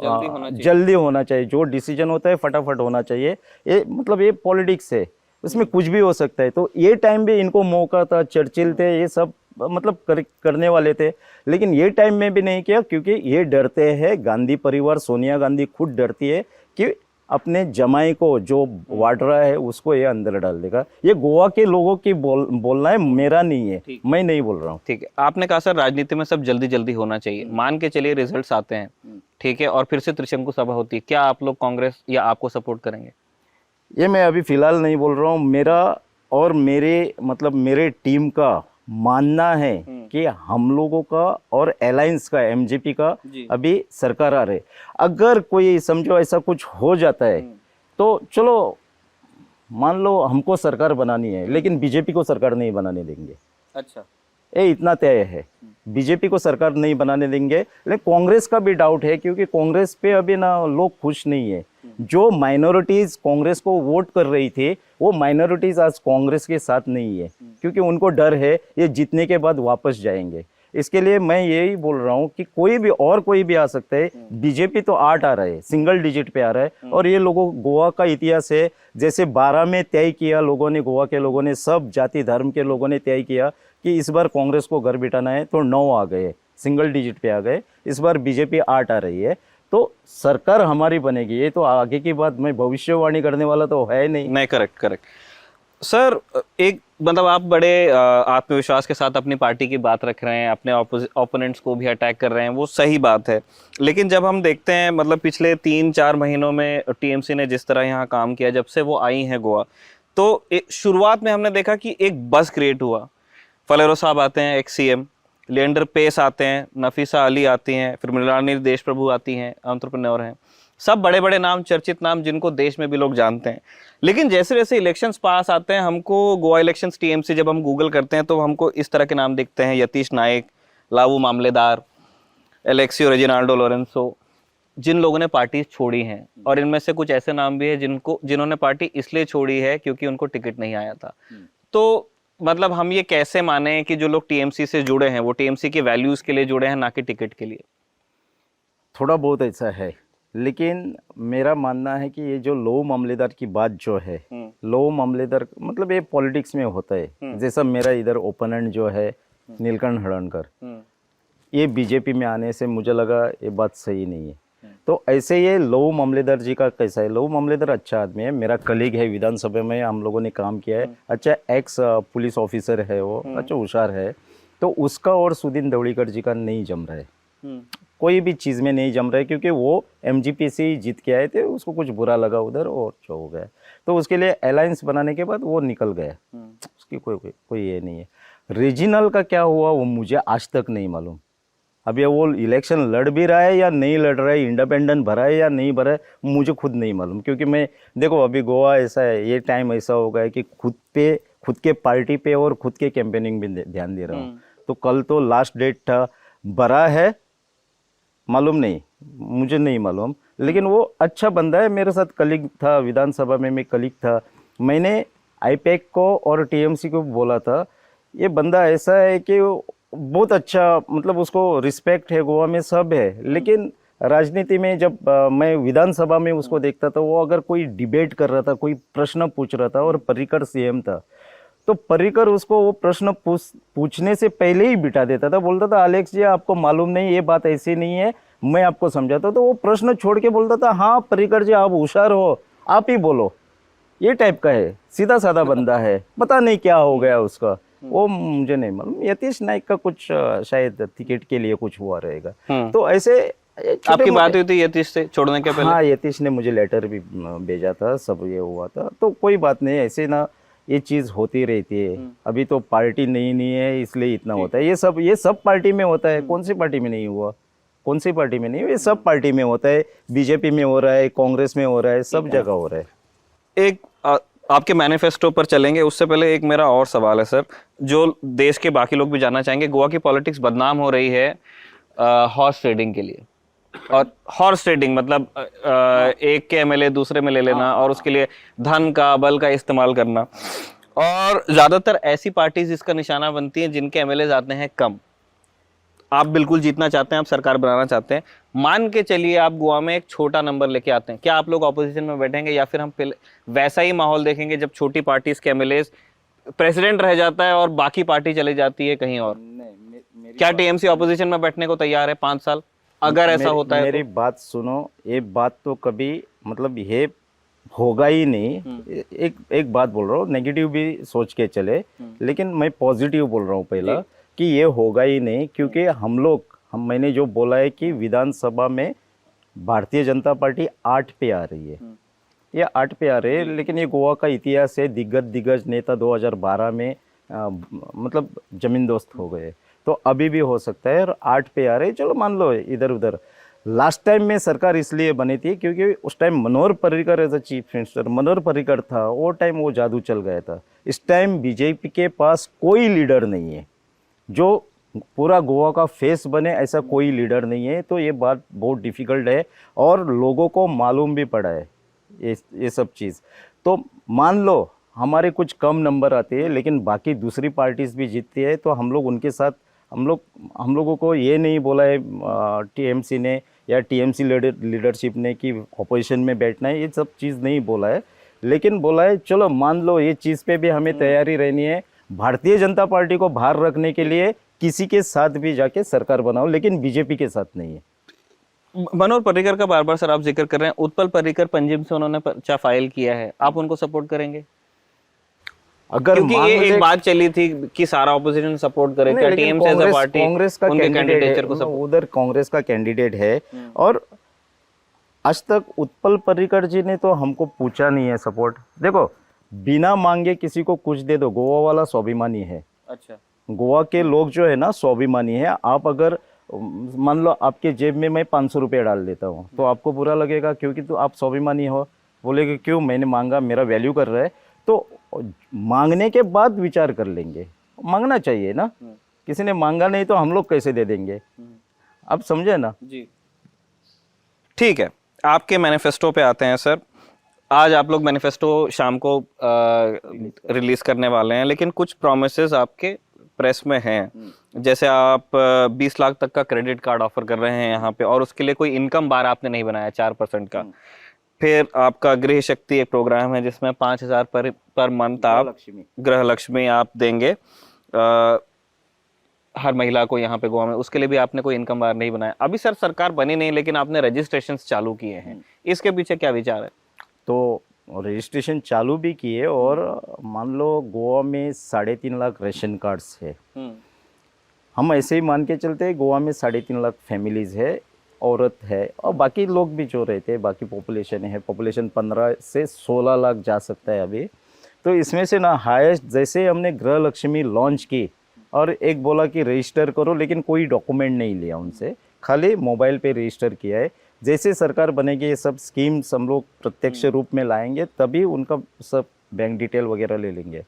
S1: जल्दी होना चाहिए। जो डिसीजन होता है फटाफट होना चाहिए। ये मतलब ये पॉलिटिक्स है, उसमें कुछ भी हो सकता है। तो ये टाइम भी इनको मौका था, चर्चिल थे, ये सब मतलब करने वाले थे, लेकिन ये टाइम में भी नहीं किया, क्योंकि ये डरते हैं, गांधी परिवार, सोनिया गांधी खुद डरती है कि अपने जमाई को जो वाड्रा है उसको ये अंदर डाल देगा। ये गोवा के लोगों की बोलना है, मेरा नहीं है, मैं नहीं बोल रहा हूँ।
S2: ठीक है, आपने कहा सर राजनीति में सब जल्दी जल्दी होना चाहिए। मान के चलिए रिजल्ट्स आते हैं, ठीक है, और फिर से त्रिशंकु सभा होती है, क्या आप लोग कांग्रेस या आपको सपोर्ट करेंगे?
S1: ये मैं अभी फिलहाल नहीं बोल रहा हूँ। मेरा और मेरे टीम का मानना है कि हम लोगों का और अलायंस का, एमजेपी का अभी सरकार आ रहे। अगर कोई समझो ऐसा कुछ हो जाता है तो चलो मान लो हमको सरकार बनानी है, लेकिन बीजेपी को सरकार नहीं बनाने देंगे।
S2: अच्छा,
S1: ये इतना तय है, बीजेपी को सरकार नहीं बनाने देंगे। लेकिन कांग्रेस का भी डाउट है, क्योंकि कांग्रेस पे अभी ना लोग खुश नहीं है। जो माइनॉरिटीज कांग्रेस को वोट कर रही थी, वो माइनॉरिटीज आज कांग्रेस के साथ नहीं है, क्योंकि उनको डर है ये जीतने के बाद वापस जाएंगे। इसके लिए मैं यही बोल रहा हूँ कि कोई भी आ सकता है। बीजेपी तो 8 आ रहा है, सिंगल डिजिट पे आ रहा है। और ये लोगों, गोवा का इतिहास है, जैसे 12 में तय किया लोगों ने, गोवा के लोगों ने, सब जाति धर्म के लोगों ने तय किया कि इस बार कांग्रेस को घर बिठाना है, तो 9 आ गए, सिंगल डिजिट पे आ गए। इस बार बीजेपी 8 आ रही है, तो सरकार हमारी बनेगी। ये तो आगे की बात, मैं भविष्यवाणी करने वाला तो है नहीं।
S2: Correct sir. एक मतलब आप बड़े आत्मविश्वास के साथ अपनी पार्टी की बात रख रहे हैं, अपने ओपोनेंट्स को भी अटैक कर रहे हैं, वो सही बात है। लेकिन जब हम देखते हैं मतलब पिछले 3-4 महीनों में टीएमसी ने जिस तरह यहाँ काम किया, जब से वो आई हैं गोवा, तो शुरुआत में हमने देखा कि एक बज़ क्रिएट हुआ। फलेरो साहब आते हैं, एक सीएम, लिएंडर पेस आते हैं, नफीसा अली आती हैं, फिर मृणालिनी देश प्रभु आती हैं, एंटरप्रेन्योर हैं। सब बड़े बड़े नाम, चर्चित नाम, जिनको देश में भी लोग जानते हैं। लेकिन जैसे जैसे इलेक्शंस पास आते हैं, हमको गोवा इलेक्शंस टीएमसी जब हम गूगल करते हैं तो हमको इस तरह के नाम दिखते हैं: यतीश नाइक, लावू मामलेदार, एलेक्सियो रेजिनाल्डो लोरेंसो, जिन लोगों ने पार्टी छोड़ी हैं। और इनमें से कुछ ऐसे नाम भी है जिन्होंने पार्टी इसलिए छोड़ी है क्योंकि उनको टिकट नहीं आया था। तो मतलब हम ये कैसे माने कि जो लोग टीएमसी से जुड़े हैं वो टीएमसी के वैल्यूज के लिए जुड़े हैं, ना कि टिकट के लिए?
S1: थोड़ा बहुत ऐसा है, लेकिन मेरा मानना है कि ये जो लो मामलेदार की बात जो है, लो मामलेदार मतलब ये पॉलिटिक्स में होता है। जैसा मेरा इधर ओपोनेंट जो है नीलकंठ हड़नकर, ये बीजेपी में आने से मुझे लगा ये बात सही नहीं है। तो ऐसे ये लो मामलेदार जी का कैसा है, लो मामलेदार अच्छा आदमी है, मेरा कलीग है, विधानसभा में हम लोगों ने काम किया है, अच्छा एक्स पुलिस ऑफिसर है वो, अच्छा होशियार है। तो उसका और सुदीन धवड़ीकर जी का नहीं जम रहा है, कोई भी चीज़ में नहीं जम रहा है, क्योंकि वो एमजीपी से ही जीत के आए थे, उसको कुछ बुरा लगा उधर और जो हो गया, तो उसके लिए अलायंस बनाने के बाद वो निकल गया। उसकी कोई ये नहीं है। रीजनल का क्या हुआ वो मुझे आज तक नहीं मालूम। अब ये वो इलेक्शन लड़ भी रहा है या नहीं लड़ रहा है, इंडिपेंडेंट भरा है या नहीं भरा है, मुझे खुद नहीं मालूम। क्योंकि मैं देखो अभी गोवा ऐसा है, ये टाइम ऐसा हो गया है कि खुद के पार्टी पे और खुद के कैंपेनिंग भी ध्यान दे रहा हूँ। तो कल तो लास्ट डेट था, भरा है मालूम नहीं, मुझे नहीं मालूम, लेकिन वो अच्छा बंदा है, मेरे साथ कलीग था, विधानसभा में मैं कलीग था। मैंने आईपैक को और टीएमसी को बोला था ये बंदा ऐसा है कि बहुत अच्छा, मतलब उसको रिस्पेक्ट है, गोवा में सब है, लेकिन राजनीति में जब मैं विधानसभा में उसको देखता था, वो अगर कोई डिबेट कर रहा था, कोई प्रश्न पूछ रहा था और पर्रिकर सीएम था, तो पर्रिकर उसको वो प्रश्न पूछने से पहले ही बिठा देता था, बोलता था अलेक्स जी आपको मालूम नहीं, ये बात ऐसी नहीं है, मैं आपको समझाता। तो वो प्रश्न छोड़ के बोलता था हाँ पर्रिकर जी आप होशियार हो, आप ही बोलो। ये टाइप का है, सीधा साधा बंदा है, पता नहीं क्या हो गया उसका, वो मुझे नहीं मालूम। यतीश नाइक का कुछ शायद टिकट के लिए कुछ हुआ रहेगा। तो ऐसे
S2: आपकी बात हुई थी यतीश से छोड़ने के पहले?
S1: हाँ, यतीश ने मुझे लेटर भी भेजा था, सब ये हुआ था। तो कोई बात नहीं, ऐसे ना ये चीज होती रहती है। अभी तो पार्टी नहीं है इसलिए इतना होता है, ये सब पार्टी में होता है। कौन सी पार्टी में नहीं हुआ, कौन सी पार्टी में नहीं हुआ, ये सब पार्टी में होता है। बीजेपी में हो रहा है, कांग्रेस में हो रहा है, सब जगह हो रहा है।
S2: एक आपके मैनिफेस्टो पर चलेंगे, उससे पहले एक मेरा और सवाल है सर, जो देश के बाकी लोग भी जानना चाहेंगे। गोवा की पॉलिटिक्स बदनाम हो रही है हॉर्स ट्रेडिंग के लिए। और हॉर्स ट्रेडिंग मतलब एक के एमएलए दूसरे में ले लेना और उसके लिए धन का, बल का इस्तेमाल करना। और ज्यादातर ऐसी पार्टीज इसका निशाना बनती हैं जिनके एमएलए आते हैं कम। आप बिल्कुल जीतना चाहते हैं, आप सरकार बनाना चाहते हैं, मान के चलिए आप गोवा में एक छोटा नंबर लेके आते हैं, क्या आप लोग ऑपोजिशन में बैठेंगे या फिर हम वैसा ही माहौल देखेंगे जब छोटी पार्टीज के एमएलए प्रेसिडेंट रह जाता है और बाकी पार्टी चली जाती है कहीं और? क्या टीएमसी ऑपोजिशन में बैठने को तैयार है 5 साल अगर ऐसा होता है?
S1: मेरी बात सुनो, ये बात तो कभी मतलब ये होगा ही नहीं। एक बात बोल रहा हूँ, नेगेटिव भी सोच के चले, लेकिन मैं पॉजिटिव बोल रहा हूँ पहला कि ये होगा ही नहीं। क्योंकि मैंने जो बोला है कि विधानसभा में भारतीय जनता पार्टी 8 पे आ रही है, ये 8 पे आ रही है। लेकिन ये गोवा का इतिहास है, दिग्गज नेता 2012 में मतलब जमींदोस्त हो गए, तो अभी भी हो सकता है। और 8 पे आ रहे, चलो मान लो इधर उधर। लास्ट टाइम में सरकार इसलिए बनी थी क्योंकि उस time Manohar Parrikar as a chief minister, Manohar Parrikar था, वो टाइम वो जादू चल गया था। इस टाइम बीजेपी के पास कोई लीडर नहीं है जो पूरा गोवा का फेस बने, ऐसा कोई लीडर नहीं है। तो ये बात बहुत डिफिकल्ट है और लोगों को मालूम भी पड़ा है ये सब चीज़। तो मान लो हमारे कुछ कम नंबर आते हैं, लेकिन बाकी दूसरी पार्टीज भी जीतती है, तो हम लोग उनके साथ, हम लोगों को ये नहीं बोला है टीएमसी ने या टीएमसी लीडरशिप ने कि अपोजिशन में बैठना है, ये सब चीज़ नहीं बोला है। लेकिन बोला है चलो मान लो ये चीज़ पे भी हमें तैयारी रहनी है, भारतीय जनता पार्टी को बाहर रखने के लिए किसी के साथ भी जाके सरकार बनाओ, लेकिन बीजेपी के साथ नहीं है।
S2: मनोहर पर्रिकर का बार बार सर आप जिक्र कर रहे हैं, उत्पल पर्रिकर पंजिम से उन्होंने पर्चा फाइल किया है, आप उनको सपोर्ट करेंगे?
S1: अगर
S2: क्योंकि ये एक बात चली थी कि सारा ऑपोजिशन सपोर्ट करे, क्या TMC as a party
S1: Congress का कैंडिडेट को उधर कांग्रेस का कैंडिडेट है। और आज तक उत्पल पर्रिकर जी ने तो हमको पूछा नहीं है सपोर्ट। देखो बिना मांगे किसी को कुछ दे दो, गोवा वाला स्वाभिमानी है।
S2: अच्छा,
S1: गोवा के लोग जो है ना स्वाभिमानी है। आप अगर मान लो आपके जेब में मैं 500 रुपये डाल देता हूँ तो आपको बुरा लगेगा, क्योंकि तो आप स्वाभिमानी हो, बोलेगे क्यों मैंने मांगा, मेरा वैल्यू कर रहा है। तो मांगने के बाद विचार कर लेंगे, मांगना चाहिए ना, किसी ने मांगा नहीं तो हम लोग कैसे दे देंगे, आप समझे ना
S2: जी। ठीक है, आपके मैनिफेस्टो पे आते हैं सर। आज आप लोग मैनिफेस्टो शाम को रिलीज करने वाले हैं, लेकिन कुछ प्रोमिसेस आपके प्रेस में हैं, जैसे आप 20 लाख तक का क्रेडिट कार्ड ऑफर कर रहे हैं यहाँ पे, और उसके लिए कोई इनकम बार आपने नहीं बनाया 4% का। फिर आपका गृह शक्ति एक प्रोग्राम है जिसमें 5,000 पर मंथ आप गृह लक्ष्मी आप देंगे हर महिला को यहाँ पे गोवा में, उसके लिए भी आपने कोई इनकम बार नहीं बनाया। अभी सर सरकार बनी नहीं, लेकिन आपने रजिस्ट्रेशन चालू किए हैं, इसके पीछे क्या विचार है?
S1: तो रजिस्ट्रेशन चालू भी किए, और मान लो गोवा में 3.5 लाख रेशन कार्ड्स है, हम ऐसे ही मान के चलते हैं गोवा में 3.5 लाख फैमिलीज है, औरत है, और बाकी लोग भी जो रहते हैं, बाकी पॉपुलेशन है, पॉपुलेशन 15 से 16 लाख जा सकता है अभी। तो इसमें से ना हाईएस्ट, जैसे हमने गृह लक्ष्मी लॉन्च की और एक बोला कि रजिस्टर करो, लेकिन कोई डॉक्यूमेंट नहीं लिया उनसे, खाली मोबाइल पे रजिस्टर किया है। जैसे सरकार बनेगी ये सब स्कीम्स हम लोग प्रत्यक्ष रूप में लाएंगे, तभी उनका सब बैंक डिटेल वगैरह ले लेंगे।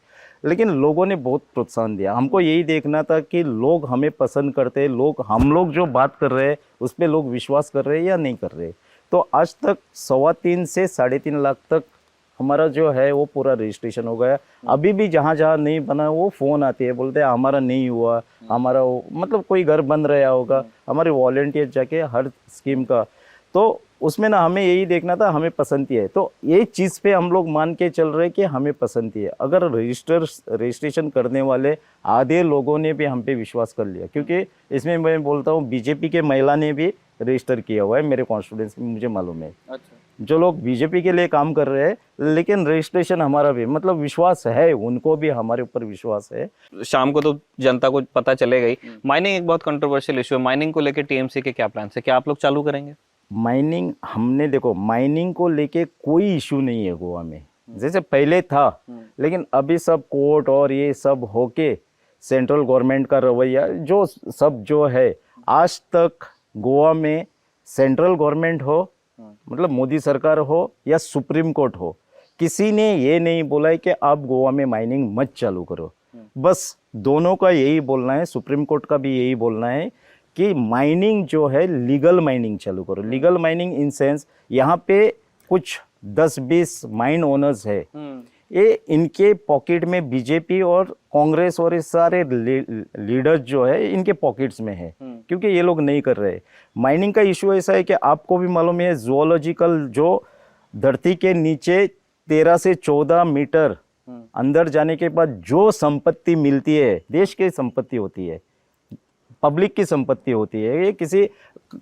S1: लेकिन लोगों ने बहुत प्रोत्साहन दिया, हमको यही देखना था कि लोग हमें पसंद करते हैं, लोग हम लोग जो बात कर रहे हैं उस पर लोग विश्वास कर रहे हैं या नहीं कर रहे। तो आज तक 3.25 से 3.5 लाख तक हमारा जो है वो पूरा रजिस्ट्रेशन हो गया। अभी भी जहाँ जहाँ नहीं बना वो फ़ोन आती है, बोलते हैं हमारा नहीं हुआ, हमारा मतलब कोई घर बन रहा होगा, हमारे वॉलेंटियर जाके हर स्कीम का। तो उसमें ना हमें यही देखना था, हमें पसंद है, तो ये चीज़ पे हम लोग मान के चल रहे कि हमें पसंद है। अगर रजिस्ट्रेशन करने वाले आधे लोगों ने भी हम पे विश्वास कर लिया, क्योंकि इसमें मैं बोलता हूँ बीजेपी के महिला ने भी रजिस्टर किया हुआ है मेरे कॉन्स्टिट्यूंस में, मुझे मालूम है।
S2: अच्छा।
S1: जो लोग बीजेपी के लिए काम कर रहे हैं, लेकिन रजिस्ट्रेशन हमारा भी मतलब विश्वास है, उनको भी हमारे ऊपर विश्वास है।
S2: शाम को तो जनता को पता चलेगा ही। माइनिंग एक बहुत कंट्रोवर्शियल इशू है, माइनिंग को लेकर टीएमसी के क्या प्लान है, क्या आप लोग चालू करेंगे?
S1: माइनिंग हमने देखो, माइनिंग को लेके कोई इशू नहीं है गोवा में, जैसे पहले था, लेकिन अभी सब कोर्ट और ये सब होके सेंट्रल गवर्नमेंट का रवैया जो सब जो है, आज तक गोवा में सेंट्रल गवर्नमेंट हो, मतलब मोदी सरकार हो या सुप्रीम कोर्ट हो, किसी ने ये नहीं बोला है कि आप गोवा में माइनिंग मत चालू करो। बस दोनों का यही बोलना है, सुप्रीम कोर्ट का भी यही बोलना है कि माइनिंग जो है लीगल माइनिंग चालू करो। लीगल माइनिंग इन सेंस यहाँ पे कुछ 10-20 माइन ओनर्स है, ये इनके पॉकेट में बीजेपी और कांग्रेस और ये सारे लीडर्स जो है इनके पॉकेट्स में है, क्योंकि ये लोग नहीं कर रहे। माइनिंग का इशू ऐसा है कि आपको भी मालूम है, जूलॉजिकल जो धरती के नीचे 13 से 14 मीटर अंदर जाने के बाद जो संपत्ति मिलती है, देश की संपत्ति होती है, पब्लिक की संपत्ति होती है। ये किसी,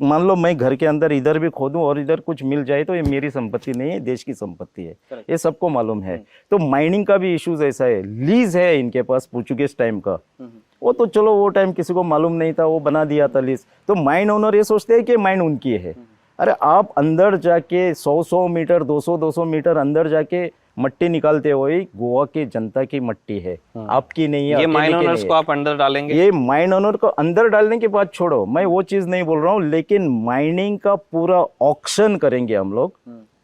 S1: मान लो मैं घर के अंदर इधर भी खोदूं और इधर कुछ मिल जाए तो ये मेरी संपत्ति नहीं है, देश की संपत्ति है, ये सबको मालूम है। तो माइनिंग का भी इश्यूज ऐसा है, लीज है इनके पास पोर्चुगीज टाइम का, वो तो चलो वो टाइम किसी को मालूम नहीं था, वो बना दिया था लीज। तो माइन ओनर ये सोचते हैं कि माइन उनकी है। अरे आप अंदर जाके 100-100 मीटर 200-200 मीटर अंदर जाके मट्टी निकालते हो, गोवा की जनता की मट्टी है, आपकी नहीं है।
S2: ये माइन ओनर्स को आप अंदर डालेंगे? ये
S1: माइन ओनर को अंदर डालने की बात छोड़ो, मैं वो चीज नहीं बोल रहा हूँ, लेकिन माइनिंग का पूरा ऑक्शन करेंगे हम लोग,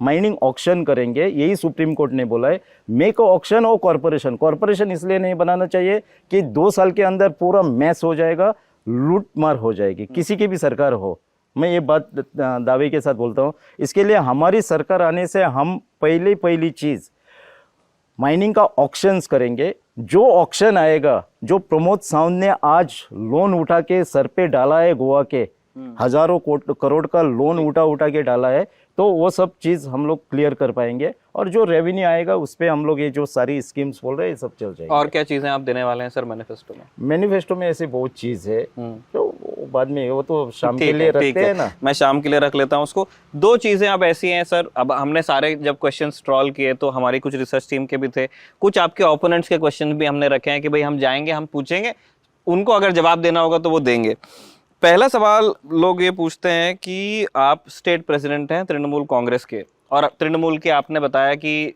S1: माइनिंग ऑक्शन करेंगे, यही सुप्रीम कोर्ट ने बोला है। मेक ऑक्शन और कॉर्पोरेशन, कॉर्पोरेशन इसलिए नहीं बनाना चाहिए कि 2 साल के अंदर पूरा मैस हो जाएगा, लूट मार हो जाएगी, किसी की भी सरकार हो। मैं ये बात दावे के साथ बोलता हूँ। इसके लिए हमारी सरकार आने से हम पहली चीज माइनिंग का ऑक्शंस करेंगे। जो ऑक्शन आएगा, जो प्रमोद सावंत ने आज लोन उठा के सर पे डाला है, गोवा के हजारों करोड़ का लोन उठा के डाला है, तो वो सब चीज हम लोग क्लियर कर पाएंगे, और जो रेवेन्यू आएगा उस पे हम लोग ये जो सारी स्कीम्स बोल रहे हैं ये सब चल जाएगी।
S2: और क्या चीजें आप देने वाले हैं सर मैनिफेस्टो में?
S1: मैनिफेस्टो में ऐसी बहुत चीज है तो बाद में, वो तो शाम के लिए रखते हैं ना,
S2: मैं शाम के लिए रख लेता हूँ उसको। 2 चीजें अब ऐसी हैं सर, अब हमने सारे जब क्वेश्चन ट्रॉल किए तो हमारी कुछ रिसर्च टीम के भी थे, कुछ आपके ओपोनेंट्स के क्वेश्चन भी हमने रखे हैं कि भाई हम जाएंगे, हम पूछेंगे, उनको अगर जवाब देना होगा तो वो देंगे। पहला सवाल लोग ये पूछते हैं कि आप स्टेट प्रेसिडेंट हैं तृणमूल कांग्रेस के, और तृणमूल के आपने बताया कि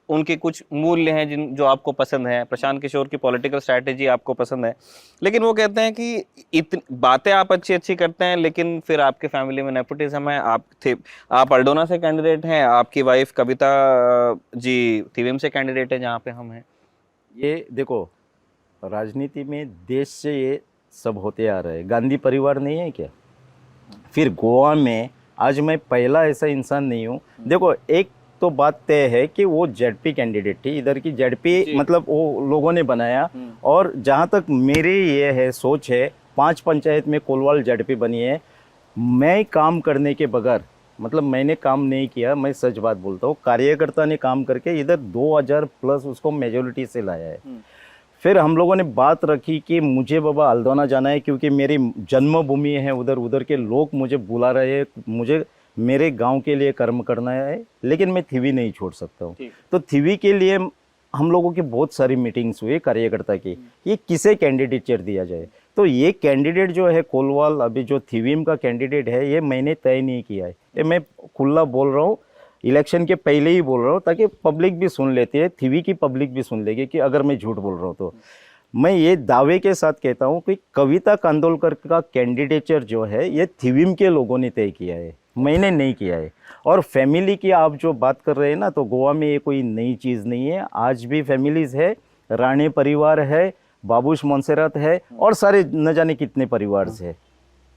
S2: उनके कुछ मूल्य हैं जिन जो आपको पसंद हैं, प्रशांत किशोर की पॉलिटिकल स्ट्रैटेजी आपको पसंद है, लेकिन वो कहते हैं कि इतनी बातें आप अच्छी अच्छी करते हैं लेकिन फिर आपके फैमिली में नेपोटिज्म है। आप अल्डोना से कैंडिडेट हैं, आपकी वाइफ कविता जी थिविम से कैंडिडेट है जहाँ पे हम हैं।
S1: ये देखो, राजनीति में देश से ये सब होते आ रहे हैं। गांधी परिवार नहीं है क्या? फिर गोवा में आज मैं पहला ऐसा इंसान नहीं हूँ। देखो, एक तो बात तय है कि वो जेडपी कैंडिडेट थी, इधर की जेडपी मतलब वो लोगों ने बनाया। और जहाँ तक मेरी ये है सोच है, 5 पंचायत में कोलवाल जेडपी बनी है। मैं काम करने के बगैर, मतलब मैंने काम नहीं किया, मैं सच बात बोलता हूँ, कार्यकर्ता ने काम करके इधर 2000 प्लस उसको मेजोरिटी से लाया है। फिर हम लोगों ने बात रखी कि मुझे बाबा अल्दोना जाना है क्योंकि मेरी जन्मभूमि है, उधर के लोग मुझे बुला रहे हैं, मुझे मेरे गांव के लिए कर्म करना है, लेकिन मैं थिवी नहीं छोड़ सकता हूँ। तो थिवी के लिए हम लोगों की बहुत सारी मीटिंग्स हुई कार्यकर्ता की, ये किसे कैंडिडेचर दिया जाए। तो ये कैंडिडेट जो है कोलवाल, अभी जो थिवीम का कैंडिडेट है, ये मैंने तय नहीं किया है, ये मैं खुला बोल रहा हूँ, इलेक्शन के पहले ही बोल रहा हूँ, ताकि पब्लिक भी सुन लेती है, थिवी की पब्लिक भी सुन लेगी कि अगर मैं झूठ बोल रहा हूँ तो। मैं ये दावे के साथ कहता हूँ कि कविता कांदोलकर का कैंडिडेचर जो है ये थिवीम के लोगों ने तय किया है, मैंने नहीं किया है। और फैमिली की आप जो बात कर रहे हैं ना, तो गोवा में ये कोई नई चीज़ नहीं है, आज भी फैमिलीज है, राणे परिवार है, बाबूश मोन्सेरात है, और सारे न जाने कितने परिवार है।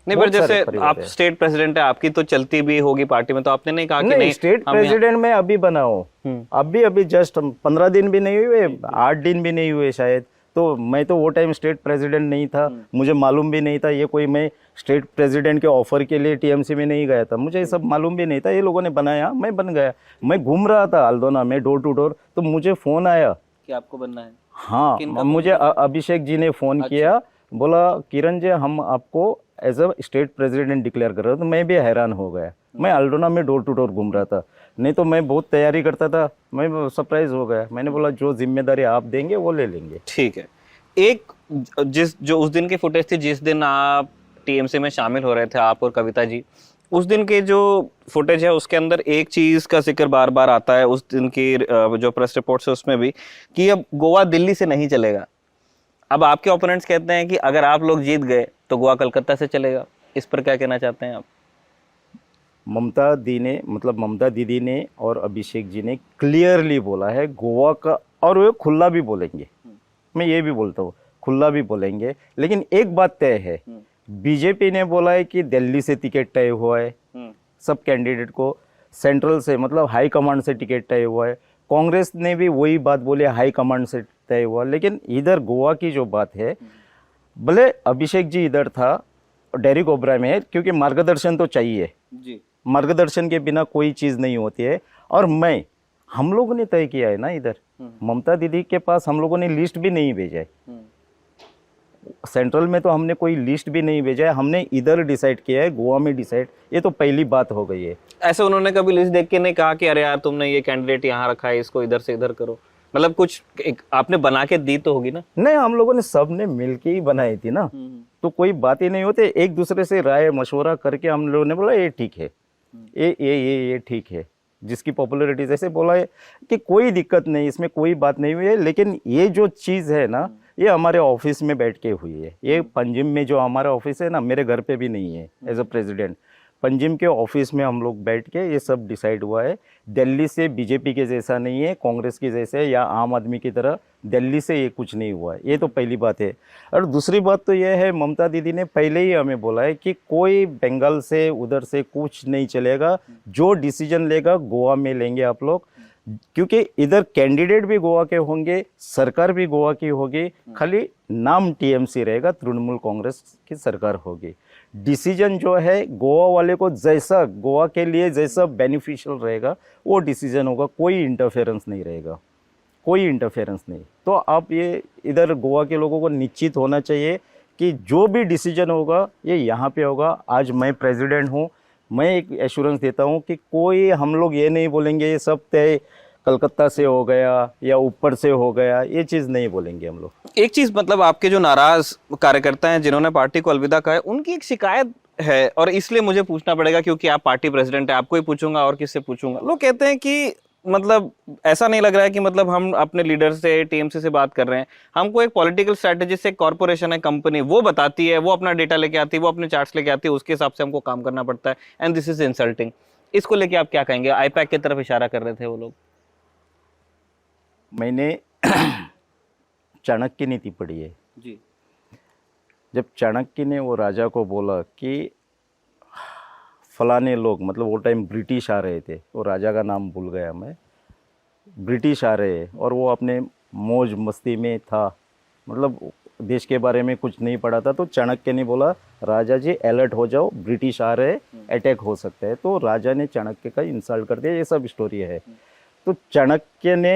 S2: नहीं, पर जैसे आप स्टेट प्रेसिडेंट है, आपकी तो चलती भी होगी पार्टी में, तो आपने नहीं कहा कि नहीं
S1: स्टेट प्रेसिडेंट में अभी बना हूँ, अभी जस्ट 15 दिन भी नहीं हुए, 8 दिन भी नहीं हुए शायद। तो मैं तो वो टाइम स्टेट प्रेसिडेंट नहीं था, मुझे मालूम भी नहीं था ये कोई, मैं स्टेट प्रेसिडेंट के ऑफर के लिए टीएमसी में नहीं गया था, मुझे ये सब मालूम भी नहीं था, ये लोगों ने बनाया, मैं बन गया। मैं घूम रहा था अल्दोना में डोर टू डोर, तो मुझे फ़ोन आया
S2: कि आपको बनना है।
S1: हाँ, मुझे अभिषेक जी ने फ़ोन किया, बोला किरण जी हम आपको as a state president declare कर रहे हो। तो मैं भी हैरान हो गया, मैं अल्डोना में डोर टू डोर घूम रहा था, नहीं तो मैं बहुत तैयारी करता था, मैं सरप्राइज हो गया। मैंने बोला जो जिम्मेदारी आप देंगे वो ले लेंगे।
S2: ठीक है, एक जो उस दिन की फुटेज थी जिस दिन आप टीएमसी में शामिल हो रहे थे, आप और कविता जी, उस दिन के जो फुटेज है उसके अंदर एक चीज का जिक्र बार बार आता है, उस दिन की जो प्रेस रिपोर्ट्स है उसमें भी, कि अब गोवा दिल्ली से नहीं चलेगा। अब आपके ओपोनेंट्स कहते हैं कि अगर आप लोग जीत गए तो गोवा कलकत्ता से चलेगा। इस पर क्या कहना चाहते हैं आप?
S1: ममता दीदी ने और अभिषेक जी ने क्लियरली बोला है गोवा का, और वो खुला भी बोलेंगे, मैं ये भी बोलता हूँ खुला भी बोलेंगे। लेकिन एक बात तय है, बीजेपी ने बोला है कि दिल्ली से टिकट तय हुआ है सब कैंडिडेट को, सेंट्रल से मतलब हाई कमांड से टिकट तय हुआ है। कांग्रेस ने भी वही बात बोली, हाई कमांड से तय हुआ। लेकिन इधर गोवा की जो बात है, भले अभिषेक जी इधर था, डेरिक ओब्राय में है, क्योंकि मार्गदर्शन तो चाहिए जी, मार्गदर्शन के बिना कोई चीज़ नहीं होती है। और हम लोगों ने तय किया है ना इधर, ममता दीदी के पास हम लोगों ने लिस्ट भी नहीं भेजा है, सेंट्रल में तो हमने कोई लिस्ट भी नहीं भेजा है, हमने इधर डिसाइड किया है, गोवा में डिसाइड, ये तो पहली बात हो गई है।
S2: ऐसे उन्होंने कभी लिस्ट देख के नहीं कहा कि अरे यार तुमने ये कैंडिडेट यहाँ रखा है, इसको इधर से इधर करो, मतलब कुछ आपने बना के दी तो होगी ना? नहीं,
S1: हम लोगों ने सब ने मिलके ही बनाई थी ना, तो कोई बात ही नहीं होते, एक दूसरे से राय मशवरा करके हम लोगों ने बोला ये ठीक है, ये ठीक है, जिसकी पॉपुलैरिटी जैसे बोला है कि कोई दिक्कत नहीं, इसमें कोई बात नहीं हुई है। लेकिन ये जो चीज़ है ना, ये हमारे ऑफिस में बैठ के हुई है, ये पंजिम में जो हमारा ऑफिस है ना, मेरे घर पे भी नहीं है एज अ प्रेसिडेंट, पंजिम के ऑफिस में हम लोग बैठ के ये सब डिसाइड हुआ है। दिल्ली से बीजेपी के जैसा नहीं है, कांग्रेस के जैसे या आम आदमी की तरह दिल्ली से ये कुछ नहीं हुआ है, ये तो पहली बात है। और दूसरी बात तो ये है, ममता दीदी ने पहले ही हमें बोला है कि कोई बंगाल से उधर से कुछ नहीं चलेगा, जो डिसीजन लेगा गोवा में लेंगे आप लोग, क्योंकि इधर कैंडिडेट भी गोवा के होंगे, सरकार भी गोवा की होगी, खाली नाम टीएमसी रहेगा, तृणमूल कांग्रेस की सरकार होगी। डिसीजन जो है गोवा वाले को जैसा, गोवा के लिए जैसा बेनिफिशियल रहेगा वो डिसीजन होगा, कोई इंटरफेरेंस नहीं रहेगा, कोई इंटरफेरेंस नहीं। तो आप ये इधर गोवा के लोगों को निश्चित होना चाहिए कि जो भी डिसीजन होगा ये यहाँ पे होगा। आज मैं प्रेसिडेंट हूँ, मैं एक एश्योरेंस देता हूँ कि कोई हम लोग ये नहीं बोलेंगे ये सब तय कलकत्ता से हो गया या ऊपर से हो गया, ये चीज़ नहीं बोलेंगे हम लोग।
S2: एक चीज़, मतलब आपके जो नाराज कार्यकर्ता हैं जिन्होंने पार्टी को अलविदा कहा है, उनकी एक शिकायत है, और इसलिए मुझे पूछना पड़ेगा क्योंकि आप पार्टी प्रेसिडेंट है, आपको ही पूछूंगा और किससे पूछूंगा। लोग कहते हैं कि मतलब ऐसा नहीं लग रहा है कि मतलब हम अपने लीडर से, टीएमसी से बात कर रहे हैं, हमको एक पॉलिटिकल स्ट्रेटेजी से, कॉर्पोरेशन है, कंपनी, वो बताती है, वो अपना डेटा लेके आती है, वो अपने चार्ट्स लेके आती है, उसके हिसाब से हमको काम करना पड़ता है, एंड दिस इज इंसल्टिंग। इसको लेके आप क्या कहेंगे? आईपैक की तरफ इशारा कर रहे थे वो लोग।
S1: मैंने चाणक्य नीति पढ़ी है।
S2: जी।
S1: जब चाणक्य ने वो राजा को बोला कि फलाने लोग, मतलब वो टाइम ब्रिटिश आ रहे थे, वो राजा का नाम भूल गया मैं, ब्रिटिश आ रहे हैं और वो अपने मौज मस्ती में था, मतलब देश के बारे में कुछ नहीं पड़ा था, तो चाणक्य ने बोला राजा जी अलर्ट हो जाओ, ब्रिटिश आ रहे, अटैक हो सकता है। तो राजा ने चाणक्य का इंसल्ट कर दिया, ये सब स्टोरी है। तो चाणक्य ने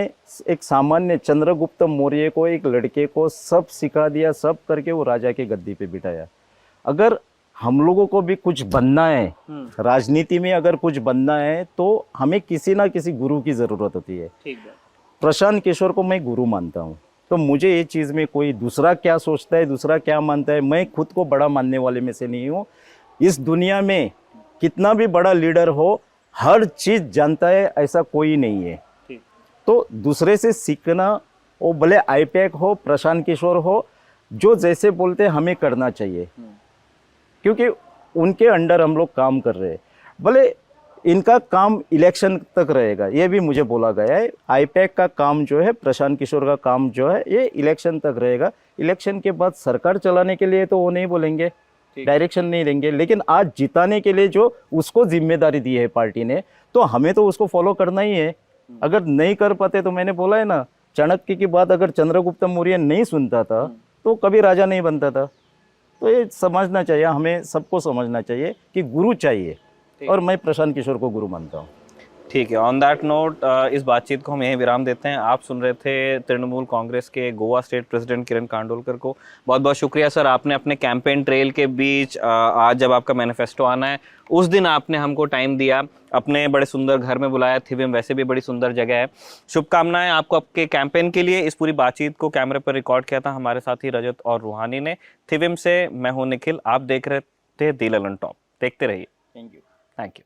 S1: एक सामान्य चंद्रगुप्त मौर्य को, एक लड़के को सब सिखा दिया, सब करके वो राजा के गद्दी पे बिठाया। अगर हम लोगों को भी कुछ बनना है, राजनीति में अगर कुछ बनना है, तो हमें किसी ना किसी गुरु की ज़रूरत होती है।
S2: ठीक है।
S1: प्रशांत किशोर को मैं गुरु मानता हूँ, तो मुझे ये चीज़ में कोई दूसरा क्या सोचता है, दूसरा क्या मानता है, मैं खुद को बड़ा मानने वाले में से नहीं हूँ। इस दुनिया में कितना भी बड़ा लीडर हो, हर चीज़ जानता है, ऐसा कोई नहीं है।
S2: ठीक।
S1: तो दूसरे से सीखना, वो भले आईपैक हो, प्रशांत किशोर हो, जो जैसे बोलते हैं हमें करना चाहिए, क्योंकि उनके अंडर हम लोग काम कर रहे हैं। भले इनका काम इलेक्शन तक रहेगा, ये भी मुझे बोला गया है। आईपैक का काम जो है, प्रशांत किशोर का काम जो है, ये इलेक्शन तक रहेगा। इलेक्शन के बाद सरकार चलाने के लिए तो वो नहीं बोलेंगे, डायरेक्शन नहीं देंगे, लेकिन आज जिताने के लिए जो उसको जिम्मेदारी दी है पार्टी ने, तो हमें तो उसको फॉलो करना ही है। अगर नहीं कर पाते, तो मैंने बोला है ना, चाणक्य की बात अगर चंद्रगुप्त मौर्य नहीं सुनता था तो कभी राजा नहीं बनता था। तो ये समझना चाहिए, हमें सबको समझना चाहिए कि गुरु चाहिए, और मैं प्रशांत किशोर को गुरु मानता हूँ।
S2: ठीक है, ऑन दैट नोट इस बातचीत को हम यहीं विराम देते हैं। आप सुन रहे थे तृणमूल कांग्रेस के गोवा स्टेट प्रेसिडेंट किरण कांडोलकर को। बहुत बहुत शुक्रिया सर, आपने अपने कैंपेन ट्रेल के बीच आज जब आपका मैनिफेस्टो आना है, उस दिन आपने हमको टाइम दिया, अपने बड़े सुंदर घर में बुलाया। थिविम वैसे भी बड़ी सुंदर जगह है। शुभकामनाएं आपको आपके कैंपेन के लिए। इस पूरी बातचीत को कैमरे पर रिकॉर्ड किया था हमारे साथी रजत और रूहानी ने। थिविम से मैं हूं निखिल, आप देख रहे थे दी ललन टॉप। देखते रहिए।
S1: Thank you.
S2: Thank you.